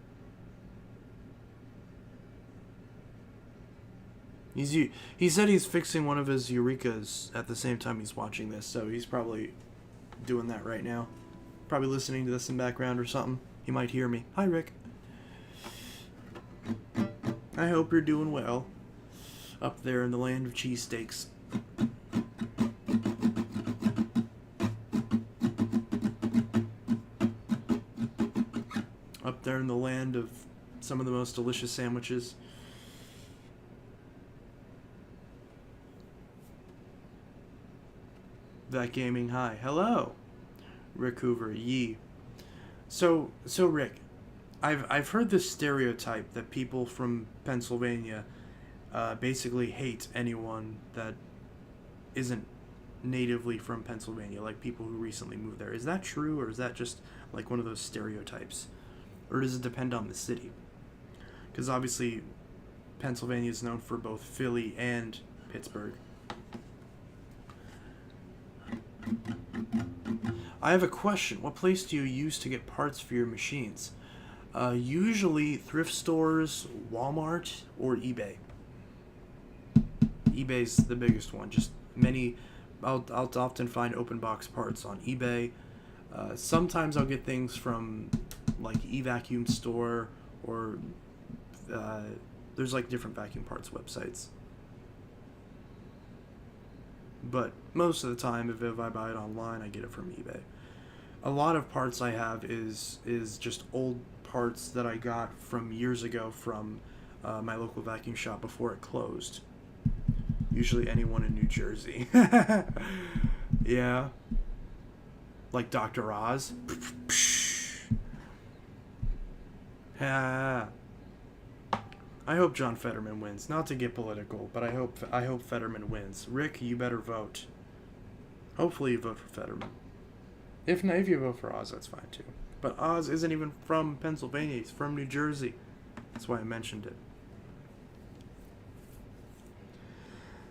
He said he's fixing one of his Eurekas at the same time he's watching this, so he's probably doing that right now. Probably listening to this in background or something. He might hear me. Hi, Rick. I hope you're doing well up there in the land of cheesesteaks. Up there in the land of some of the most delicious sandwiches. That Gaming, hi. Hello. Rick Hoover, yee. So Rick, I've heard this stereotype that people from Pennsylvania basically hate anyone that isn't natively from Pennsylvania, like people who recently moved there. Is that true, or is that just like one of those stereotypes? Or does it depend on the city? Because obviously Pennsylvania is known for both Philly and Pittsburgh. I have a question. What place do you use to get parts for your machines? Usually thrift stores, Walmart, or eBay. eBay's the biggest one. Just I'll often find open box parts on eBay. Sometimes I'll get things from like eVacuum store, or there's like different vacuum parts websites. But most of the time, if I buy it online, I get it from eBay. A lot of parts I have is just old parts that I got from years ago from my local vacuum shop before it closed. Usually anyone in New Jersey. Yeah. Like Dr. Oz. Yeah. I hope John Fetterman wins. Not to get political, but I hope Fetterman wins. Rick, you better vote. Hopefully you vote for Fetterman. If not, if you vote for Oz, that's fine too. But Oz isn't even from Pennsylvania. He's from New Jersey. That's why I mentioned it.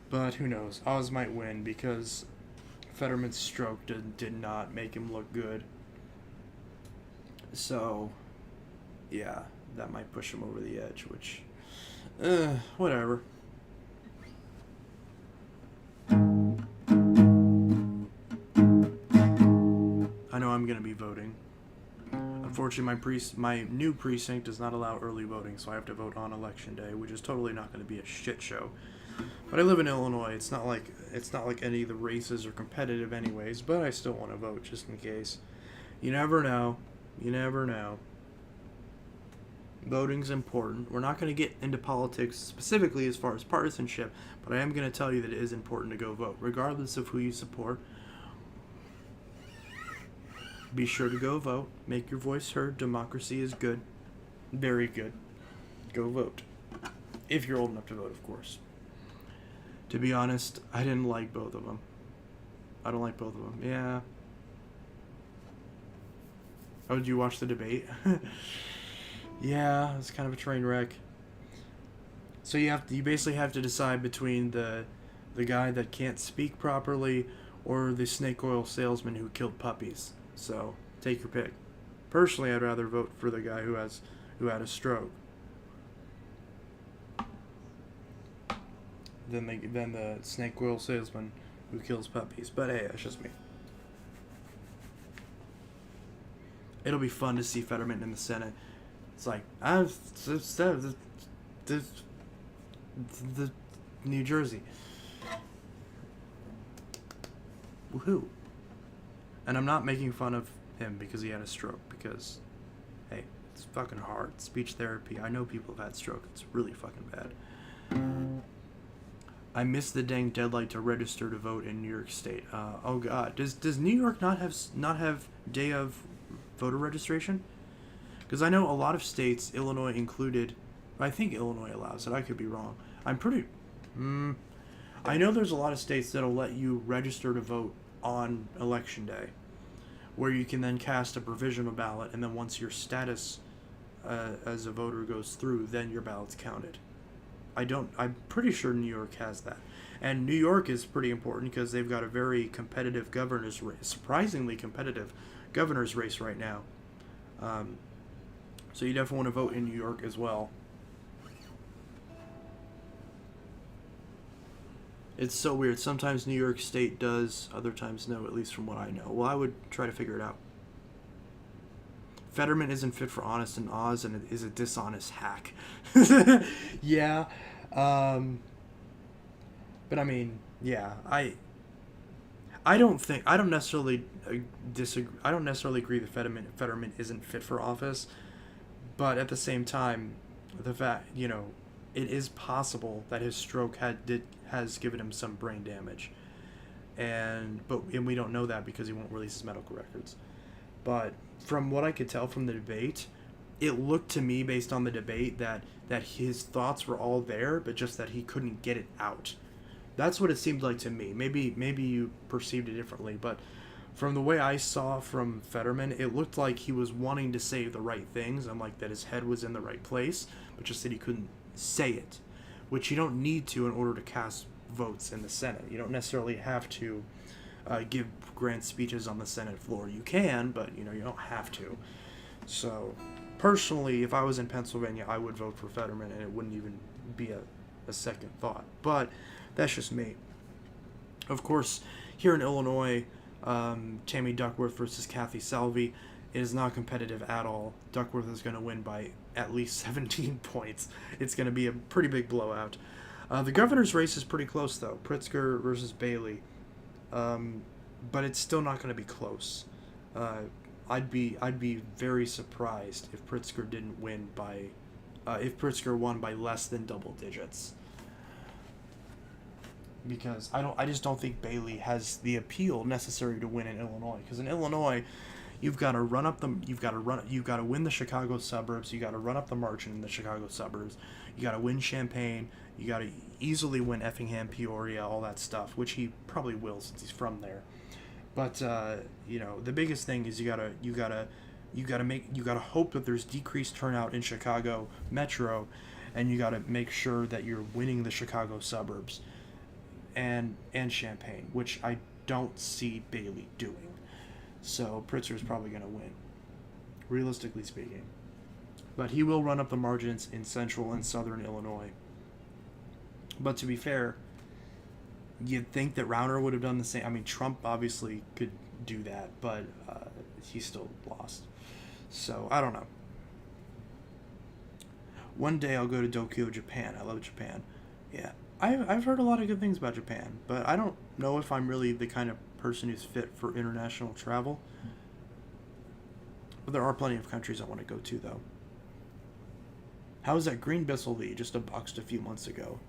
But who knows? Oz might win because Fetterman's stroke did not make him look good. So, yeah, that might push him over the edge, which... whatever. I know I'm gonna be voting. Unfortunately, my new precinct does not allow early voting, so I have to vote on election day, which is totally not going to be a shit show. But I live in Illinois. It's not like any of the races are competitive, anyways. But I still want to vote just in case. You never know. You never know. Voting's important. We're not going to get into politics specifically as far as partisanship, but I am going to tell you that it is important to go vote, regardless of who you support. Be sure to go vote. Make your voice heard. Democracy is good. Very good. Go vote. If you're old enough to vote, of course. To be honest, I didn't like both of them. I don't like both of them. Yeah. Oh, did you watch the debate? Yeah, it's kind of a train wreck. So you basically have to decide between the guy that can't speak properly or the snake oil salesman who killed puppies. So take your pick. Personally, I'd rather vote for the guy who had a stroke. than the snake oil salesman who kills puppies. But hey, that's just me. It'll be fun to see Fetterman in the Senate. It's like the New Jersey. Woohoo! And I'm not making fun of him because he had a stroke. Because, hey, it's fucking hard. Speech therapy. I know people have had stroke. It's really fucking bad. I missed the dang deadline to register to vote in New York State. Oh God, does New York not have day of voter registration? Because I know a lot of states, Illinois included. I think Illinois allows it. I could be wrong. I'm pretty. I know there's a lot of states that'll let you register to vote on election day, where you can then cast a provisional ballot, and then once your status as a voter goes through, then your ballot's counted. I'm pretty sure New York has that. And New York is pretty important because they've got a very competitive governor's race, surprisingly competitive governor's race right now. So you definitely want to vote in New York as well. It's so weird. Sometimes New York State does, other times no, at least from what I know. Well, I would try to figure it out. Fetterman isn't fit for honest in Oz and is a dishonest hack. Yeah. But I mean, yeah, I don't necessarily disagree. I don't necessarily agree that Fetterman isn't fit for office, but at the same time, the fact, it is possible that his stroke has given him some brain damage, and we don't know that because he won't release his medical records. But from what I could tell from the debate, it looked to me, based on the debate, that his thoughts were all there, but just that he couldn't get it out. That's what it seemed like to me. Maybe you perceived it differently, but from the way I saw from Fetterman, it looked like he was wanting to say the right things, and like that his head was in the right place, but just that he couldn't say it, which you don't need to in order to cast votes in the Senate. You don't necessarily have to give grand speeches on the Senate floor. You can, but you don't have to. So, personally, if I was in Pennsylvania, I would vote for Fetterman, and it wouldn't even be a second thought. But that's just me. Of course, here in Illinois, Tammy Duckworth versus Kathy Salvi, it is not competitive at all. Duckworth is going to win by at least 17 points. It's going to be a pretty big blowout. The governor's race is pretty close, though. Pritzker versus Bailey. But it's still not going to be close. I'd be very surprised if Pritzker didn't win by, if Pritzker won by less than double digits. Because I just don't think Bailey has the appeal necessary to win in Illinois. Because in Illinois, you've got to win the Chicago suburbs. You got to run up the margin in the Chicago suburbs. You got to win Champaign. You got to easily win Effingham, Peoria, all that stuff, which he probably will since he's from there. But the biggest thing is you gotta hope that there's decreased turnout in Chicago Metro, and you gotta make sure that you're winning the Chicago suburbs, and Champaign, which I don't see Bailey doing. So Pritzker's probably gonna win, realistically speaking. But he will run up the margins in central and southern Illinois. But to be fair, you'd think that Rauner would have done the same. I mean, Trump obviously could do that, but he still lost. So, I don't know. One day I'll go to Tokyo, Japan. I love Japan. Yeah, I've heard a lot of good things about Japan, but I don't know if I'm really the kind of person who's fit for international travel. But there are plenty of countries I want to go to, though. How was that green Bissell that you just unboxed a few months ago?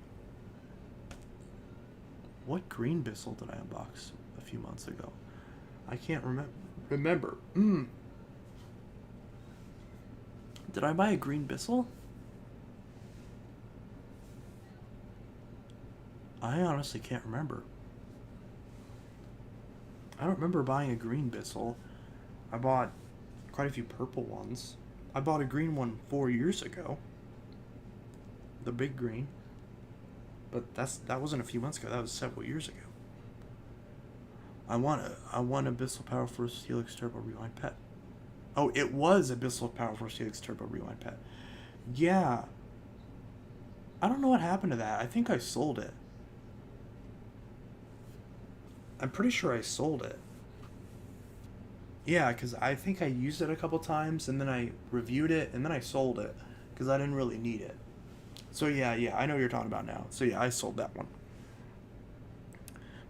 What green Bissell did I unbox a few months ago? I can't remember. Did I buy a green Bissell? I honestly can't remember. I don't remember buying a green Bissell. I bought quite a few purple ones. I bought a green one 4 years ago. The big green. But that wasn't a few months ago. That was several years ago. I want a Bissell Power Force Helix Turbo Rewind Pet. Oh, it was a Bissell Power Force Helix Turbo Rewind Pet. Yeah. I don't know what happened to that. I think I sold it. I'm pretty sure I sold it. Yeah, because I think I used it a couple times, and then I reviewed it, and then I sold it because I didn't really need it. So yeah, I know what you're talking about now. So yeah, I sold that one.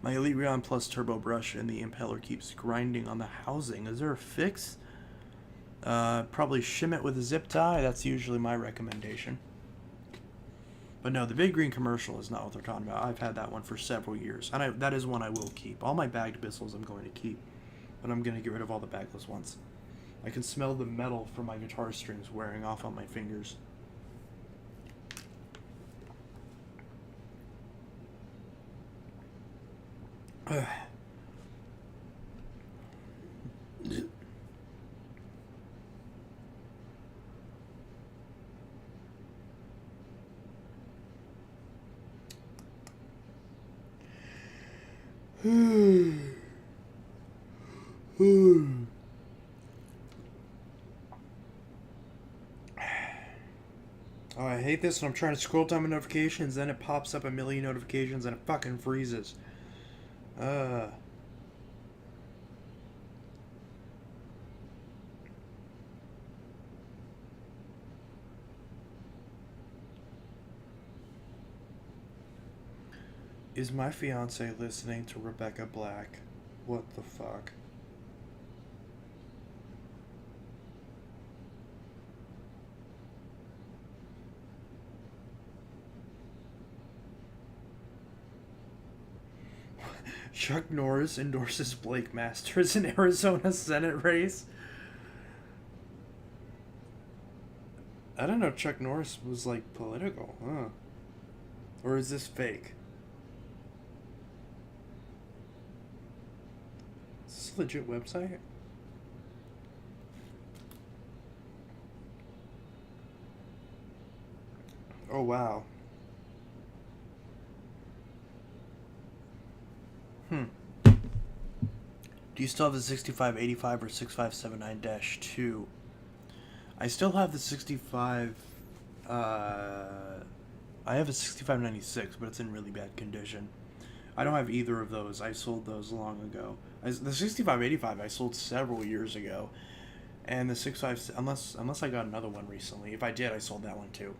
My Elite Reon Plus Turbo Brush and the impeller keeps grinding on the housing. Is there a fix? Probably shim it with a zip tie. That's usually my recommendation. But no, the Big Green Commercial is not what they're talking about. I've had that one for several years, and that is one I will keep. All my bagged Bissels I'm going to keep, but I'm going to get rid of all the bagless ones. I can smell the metal from my guitar strings wearing off on my fingers. Oh, I hate this when I'm trying to scroll down my notifications, then it pops up a million notifications and it fucking freezes. Is my fiance listening to Rebecca Black? What the fuck? Chuck Norris endorses Blake Masters in Arizona Senate race. I don't know Chuck Norris was like political, huh? Or is this fake? Is this a legit website? Oh wow. Do you still have the 6585 or 6579-2? I still have the 65. I have a 6596, but it's in really bad condition. I don't have either of those. I sold those long ago. The 6585 I sold several years ago, and the 65 unless I got another one recently. If I did, I sold that one too.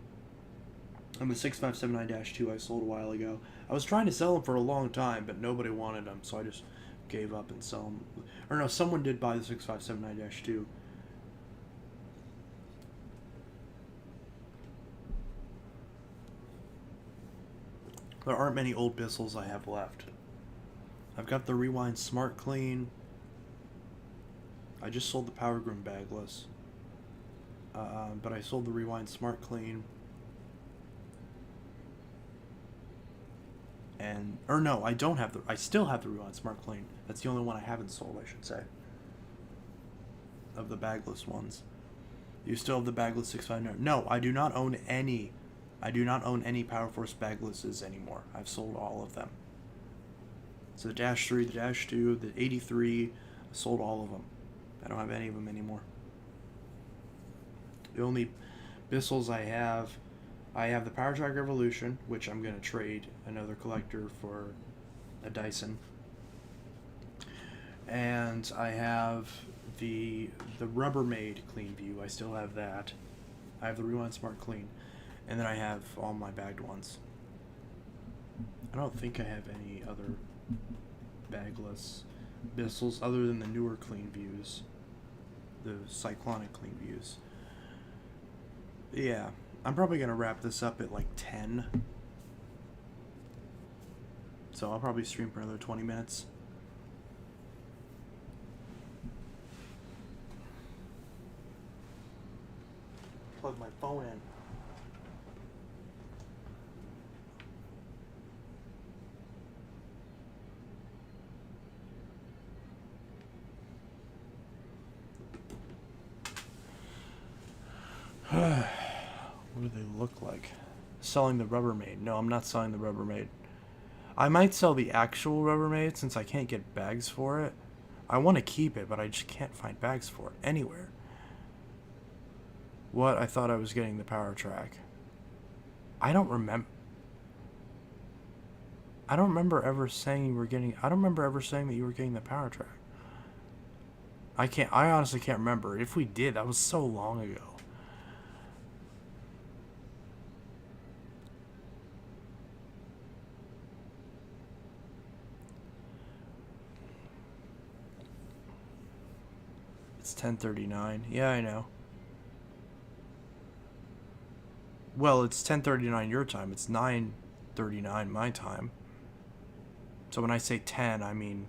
And the 6579-2 I sold a while ago. I was trying to sell them for a long time, but nobody wanted them, so I just gave up and sell them. Or no, someone did buy the 6579-2. There aren't many old Bissels I have left. I've got the Rewind Smart Clean. I just sold the Power Groom bagless. But I sold the Rewind Smart Clean. Or no, I don't have I still have the Rewind Smart Clean. That's the only one I haven't sold, I should say. Of the bagless ones. You still have the bagless 659? No, I do not own any. I do not own any Power Force baglesses anymore. I've sold all of them. So the Dash 3, the Dash 2, the 83, I sold all of them. I don't have any of them anymore. The only Bissels I have the Power Track Revolution, which I'm going to trade another collector for a Dyson. And I have the Rubbermaid Clean View. I still have that. I have the Rewind Smart Clean. And then I have all my bagged ones. I don't think I have any other bagless Bissels other than the newer Clean Views. The Cyclonic Clean Views. Yeah. I'm probably going to wrap this up at like 10. So I'll probably stream for another 20 minutes. Plug my phone in. What do they look like? Selling the Rubbermaid. No, I'm not selling the Rubbermaid. I might sell the actual Rubbermaid since I can't get bags for it. I want to keep it, but I just can't find bags for it anywhere. What? I thought I was getting the Power Track. I don't remember. I don't remember ever saying you were getting. I don't remember ever saying that you were getting the power track. I honestly can't remember. If we did, that was so long ago. It's 10:39. Yeah, I know. Well, it's 10:39 your time. It's 9:39 my time. So when I say 10, I mean,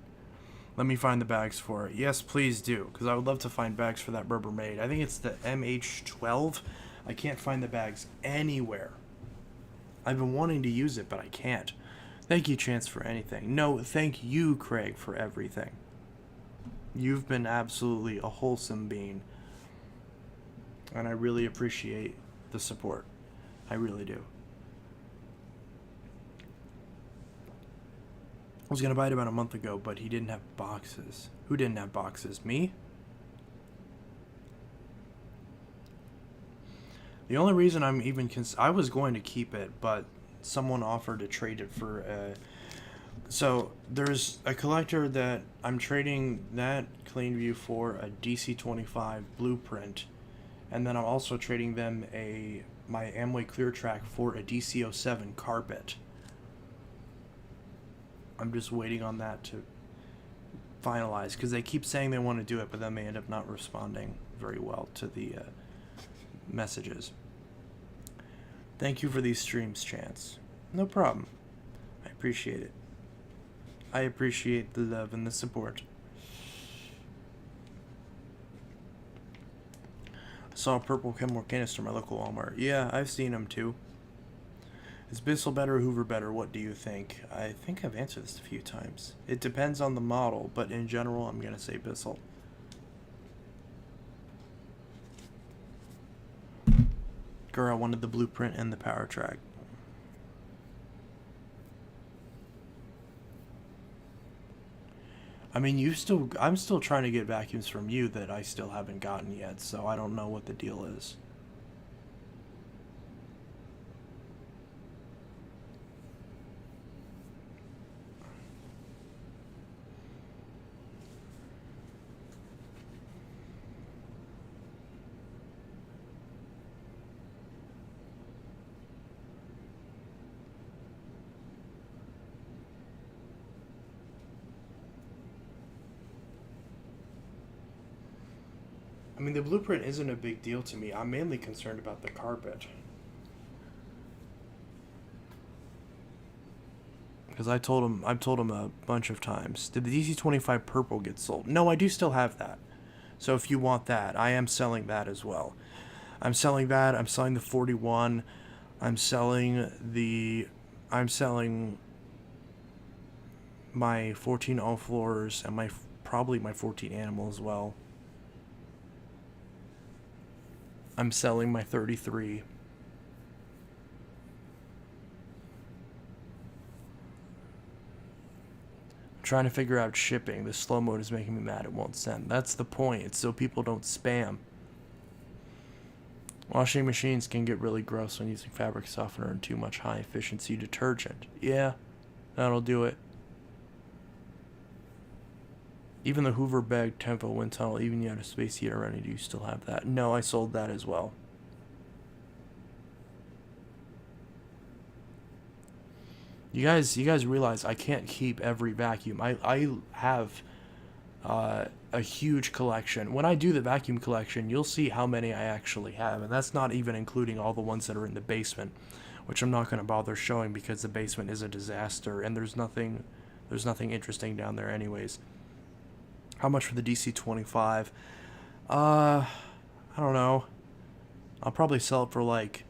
let me find the bags for it. Yes, please do, because I would love to find bags for that Rubbermaid. I think it's the MH12. I can't find the bags anywhere. I've been wanting to use it, but I can't. Thank you, Chance, for anything. No, thank you, Craig, for everything. You've been absolutely a wholesome being, and I really appreciate the support. I really do. I was going to buy it about a month ago, but he didn't have boxes. Who didn't have boxes? Me? The only reason I'm even... I was going to keep it, but someone offered to trade it for... So, there's a collector that I'm trading that Cleanview for a DC-25 blueprint. And then I'm also trading them my Amway Clear Track for a DC-07 carpet. I'm just waiting on that to finalize, because they keep saying they want to do it, but then they end up not responding very well to the messages. Thank you for these streams, Chance. No problem. I appreciate it. I appreciate the love and the support. I saw a purple Kenmore canister in my local Walmart. Yeah, I've seen them too. Is Bissell better or Hoover better? What do you think? I think I've answered this a few times. It depends on the model, but in general, I'm going to say Bissell. Girl, I wanted the blueprint and the power track. I mean, I'm still trying to get vacuums from you that I still haven't gotten yet, so I don't know what the deal is. I mean, the blueprint isn't a big deal to me. I'm mainly concerned about the carpet. Because I've told him a bunch of times. Did the DC-25 purple get sold? No, I do still have that. So if you want that, I am selling that as well. I'm selling that. I'm selling the 41. I'm selling my 14 all floors and probably my 14 animal as well. I'm selling my 33. I'm trying to figure out shipping. The slow mode is making me mad. It won't send. That's the point. It's so people don't spam. Washing machines can get really gross when using fabric softener and too much high efficiency detergent. Yeah, that'll do it. Even the Hoover bag Tempo wind tunnel, even you had a space heater running, do you still have that? No, I sold that as well. You guys realize I can't keep every vacuum. I have a huge collection. When I do the vacuum collection, you'll see how many I actually have, and that's not even including all the ones that are in the basement, which I'm not going to bother showing because the basement is a disaster and there's nothing interesting down there anyways. How much for the DC-25? I don't know. I'll probably sell it for like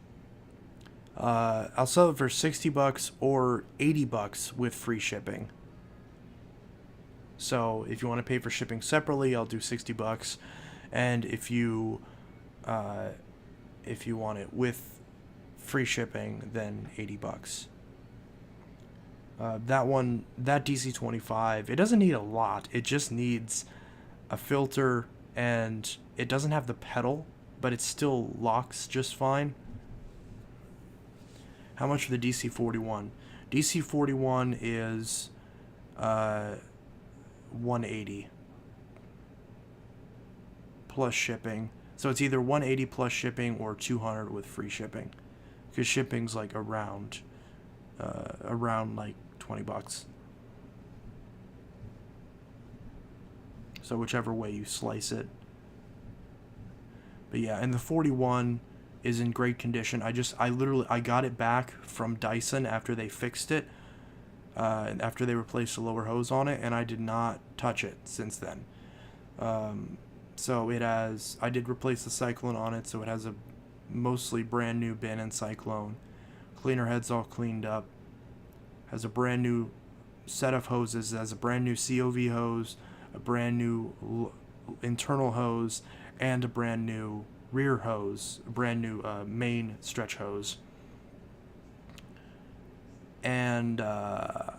I'll sell it for $60 or $80 with free shipping. So if you want to pay for shipping separately, I'll do $60, and if you want it with free shipping, then $80. That DC-25, it doesn't need a lot. It just needs a filter, and it doesn't have the pedal, but it still locks just fine. How much for the DC-41? DC 41 is 180 plus shipping. So it's either 180 plus shipping or 200 with free shipping, because shipping's like around like $20. So whichever way you slice it. But yeah, and the 41 is in great condition. I got it back from Dyson after they fixed it, after they replaced the lower hose on it, and I did not touch it since then. So I did replace the cyclone on it, so it has a mostly brand new bin and cyclone. Cleaner head's all cleaned up. Has a brand new set of hoses. It has a brand new COV hose, a brand new internal hose, and a brand new rear hose, a brand new main stretch hose. And I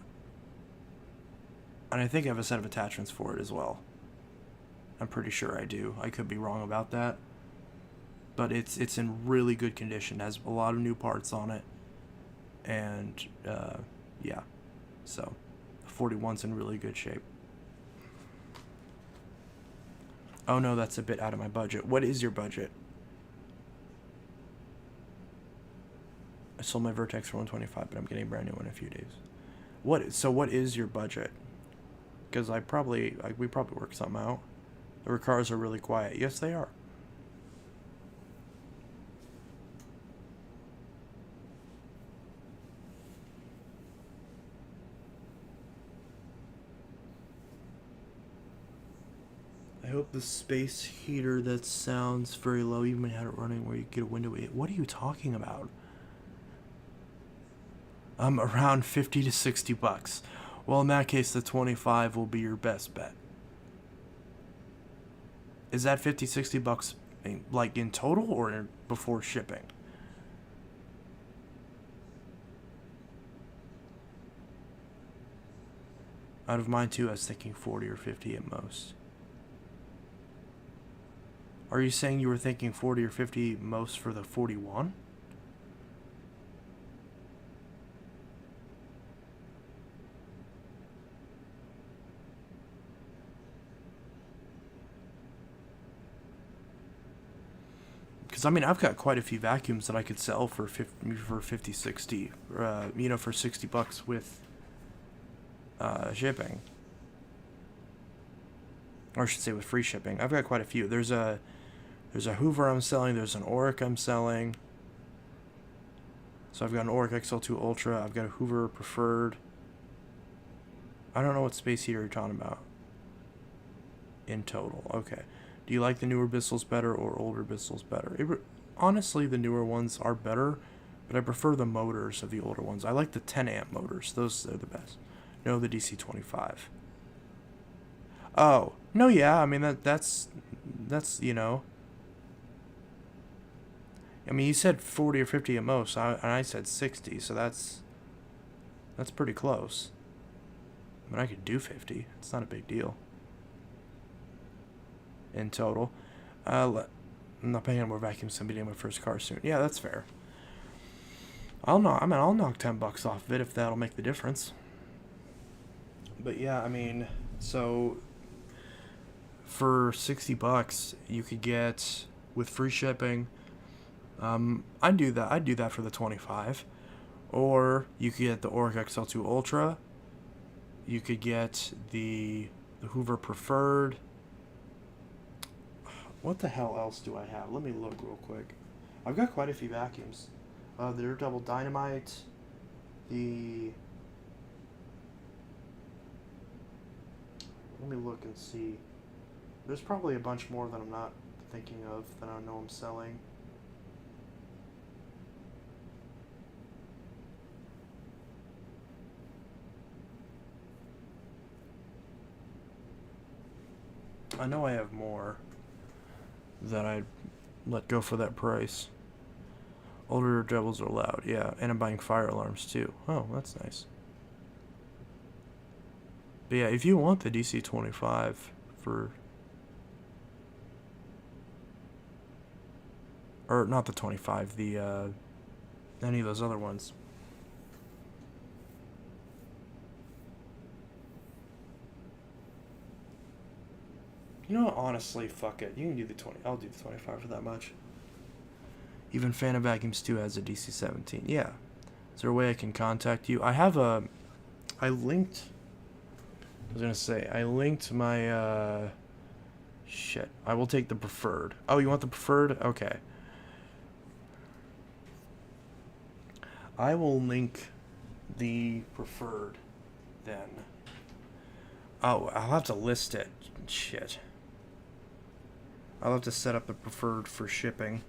think I have a set of attachments for it as well. I'm pretty sure I do. I could be wrong about that. But it's in really good condition. It has a lot of new parts on it. And yeah. So 41's in really good shape. Oh no, that's a bit out of my budget. What is your budget? I sold my Vertex for $125, but I'm getting a brand new one in a few days. What is your budget? Because we probably work something out. Our cars are really quiet. Yes, they are. I hope the space heater that sounds very low, even when you had it running where you get a window. What are you talking about? Around 50 to 60 bucks. Well, in that case, the 25 will be your best bet. Is that 50, 60 bucks like in total or before shipping? Out of mine too, I was thinking 40 or 50 at most. Are you saying you were thinking 40 or 50 most for the 41? Because I mean, I've got quite a few vacuums that I could sell for 50, 60, for 60 bucks with shipping. Or I should say with free shipping. I've got quite a few. There's a Hoover I'm selling. There's an Auric I'm selling. So I've got an Auric XL2 Ultra. I've got a Hoover Preferred. I don't know what space heater you're talking about. In total, okay. Do you like the newer Bissells better or older Bissells better? Honestly, the newer ones are better, but I prefer the motors of the older ones. I like the 10 amp motors. Those are the best. No, the DC-25. Oh, no, yeah. I mean, that's I mean, you said 40 or 50 at most, and I said 60, so that's pretty close. I mean, I could do 50. It's not a big deal. In total. I'm not paying any more vacuums, so I'm getting my first car soon. Yeah, that's fair. I'll knock 10 bucks off of it if that'll make the difference. But yeah, I mean, so for 60 bucks, you could get with free shipping. I'd do that for the 25. Or you could get the Auric XL2 Ultra. You could get the Hoover Preferred. What the hell else do I have? Let me look real quick. I've got quite a few vacuums. The Double Dynamite. Let me look and see. There's probably a bunch more that I'm not thinking of that I know I'm selling. I know I have more that I'd let go for that price. Older doubles are loud, yeah, and I'm buying fire alarms too. Oh, that's nice. But yeah, if you want the DC-25 for... Or not the 25, any of those other ones. You know what? Honestly, fuck it. You can do the 20. I'll do the 25 for that much. Even Phantom Vacuums 2 has a DC-17. Yeah. Is there a way I can contact you? I have a... I linked... I was gonna say, I linked my, shit. I will take the preferred. Oh, you want the preferred? Okay. I will link the preferred, then. Oh, I'll have to list it. Shit. I'll have to set up the preferred for shipping.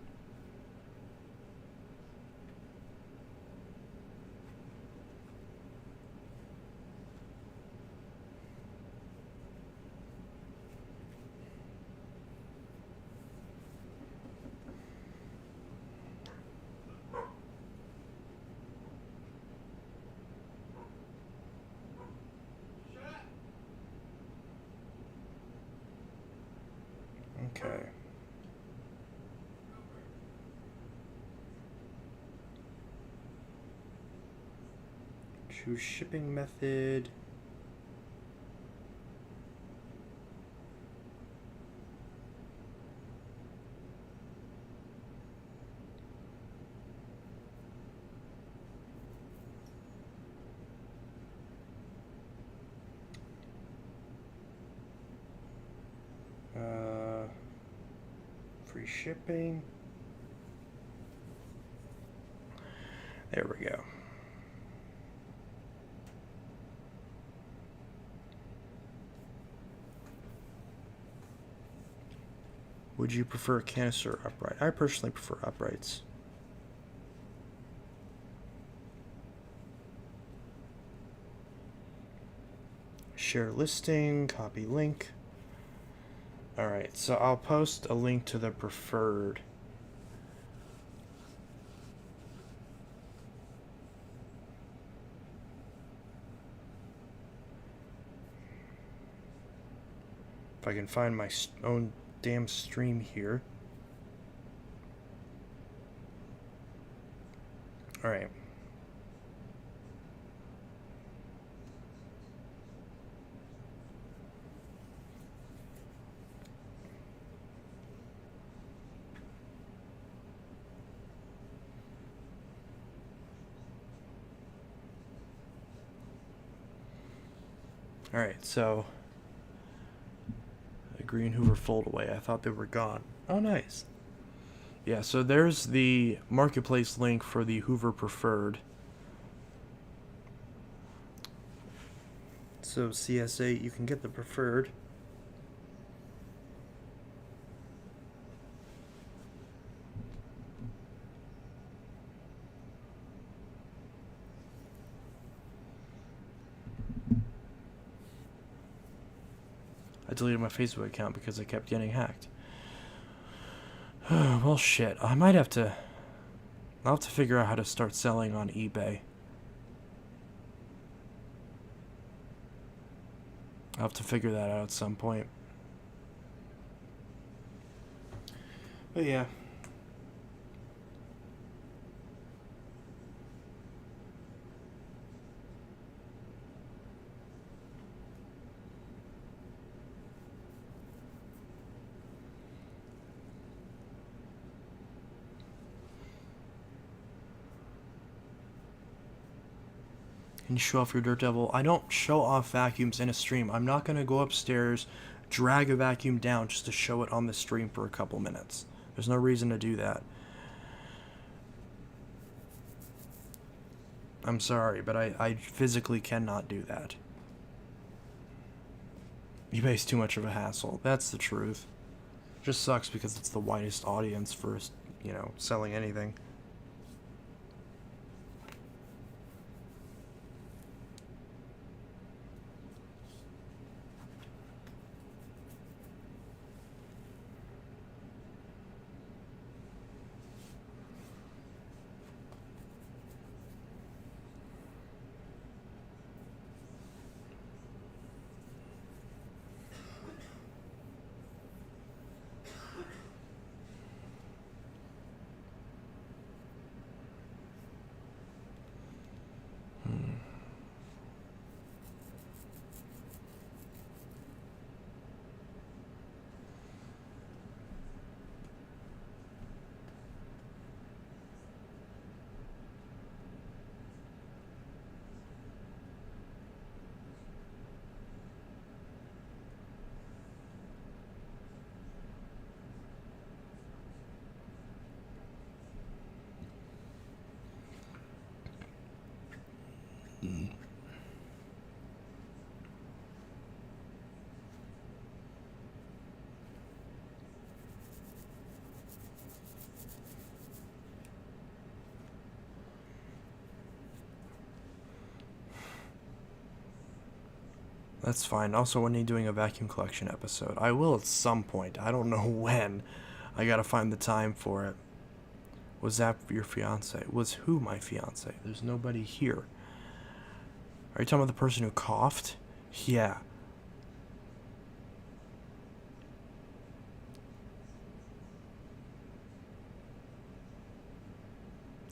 Okay. Choose shipping method. Free shipping. There we go. Would you prefer a canister or upright? I personally prefer uprights. Share listing, copy link. Alright, so I'll post a link to the preferred. If I can find my own damn stream here. Alright. Alright, so the green Hoover fold away. I thought they were gone. Oh, nice. Yeah, so there's the marketplace link for the Hoover Preferred. So CS8, you can get the Preferred. I deleted my Facebook account because I kept getting hacked. Well, shit. I'll have to figure out how to start selling on eBay. I'll have to figure that out at some point. But yeah. Can you show off your Dirt Devil? I don't show off vacuums in a stream. I'm not going to go upstairs, drag a vacuum down just to show it on the stream for a couple minutes. There's no reason to do that. I'm sorry, but I physically cannot do that. eBay's too much of a hassle. That's the truth. Just sucks because it's the widest audience for, you know, selling anything. That's fine. Also, when are you doing a vacuum collection episode? I will at some point. I don't know when. I gotta find the time for it. Was that your fiance? Was who my fiance? There's nobody here. Are you talking about the person who coughed? Yeah.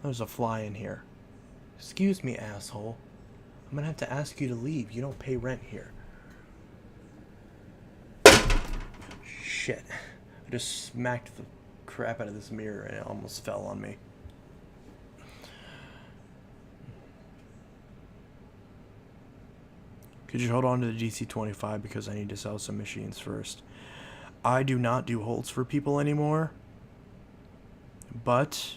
There's a fly in here. Excuse me, asshole. I'm gonna have to ask you to leave. You don't pay rent here. Shit. I just smacked the crap out of this mirror and it almost fell on me. Could you hold on to the GC25 because I need to sell some machines first? I do not do holds for people anymore. But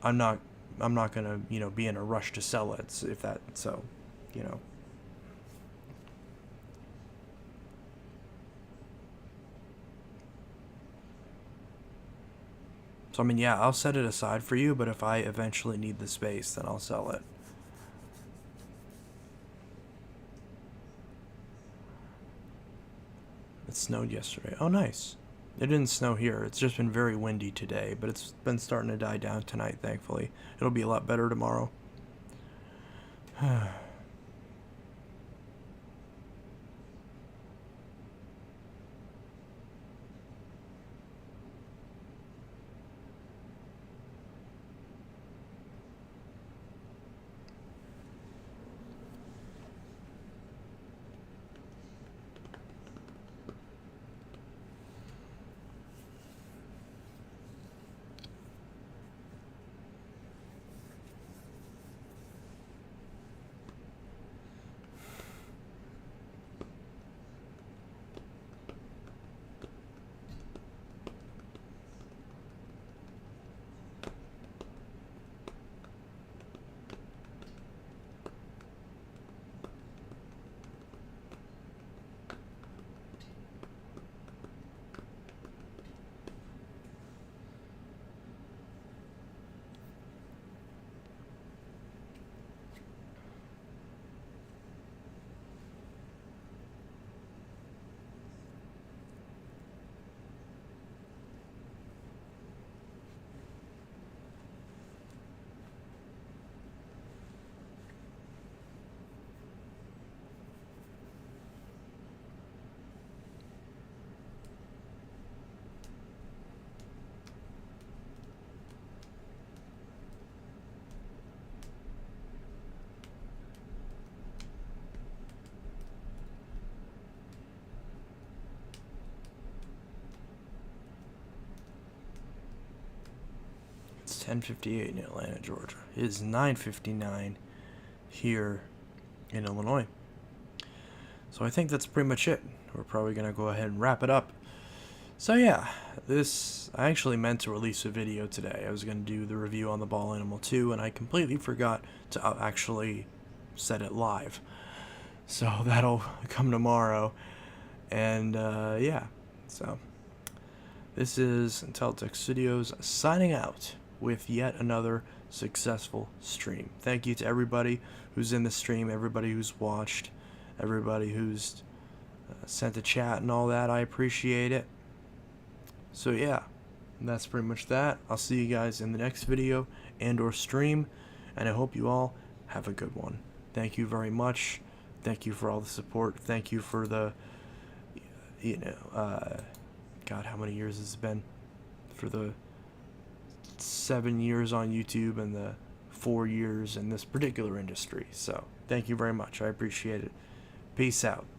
I'm not gonna, be in a rush to sell it if that, so, So, I mean, yeah, I'll set it aside for you, but if I eventually need the space, then I'll sell it. It snowed yesterday. Oh, nice. It didn't snow here. It's just been very windy today, but it's been starting to die down tonight, thankfully. It'll be a lot better tomorrow. It's 10:58 in Atlanta, Georgia. It is 9:59 here in Illinois. So I think that's pretty much it. We're probably going to go ahead and wrap it up. So yeah, I actually meant to release a video today. I was going to do the review on the Ball Animal 2, and I completely forgot to actually set it live. So that'll come tomorrow. And yeah, so this is Inteltech Studios signing out with yet another successful stream. Thank you to everybody who's in the stream, everybody who's watched, everybody who's sent a chat and all that. I appreciate it. So yeah, that's pretty much that. I'll see you guys in the next video and or stream, and I hope you all have a good one. Thank you very much. Thank you for all the support. Thank you for the, God, how many years has it been? For the 7 years on YouTube and the 4 years in this particular industry. So thank you very much. I appreciate it. Peace out.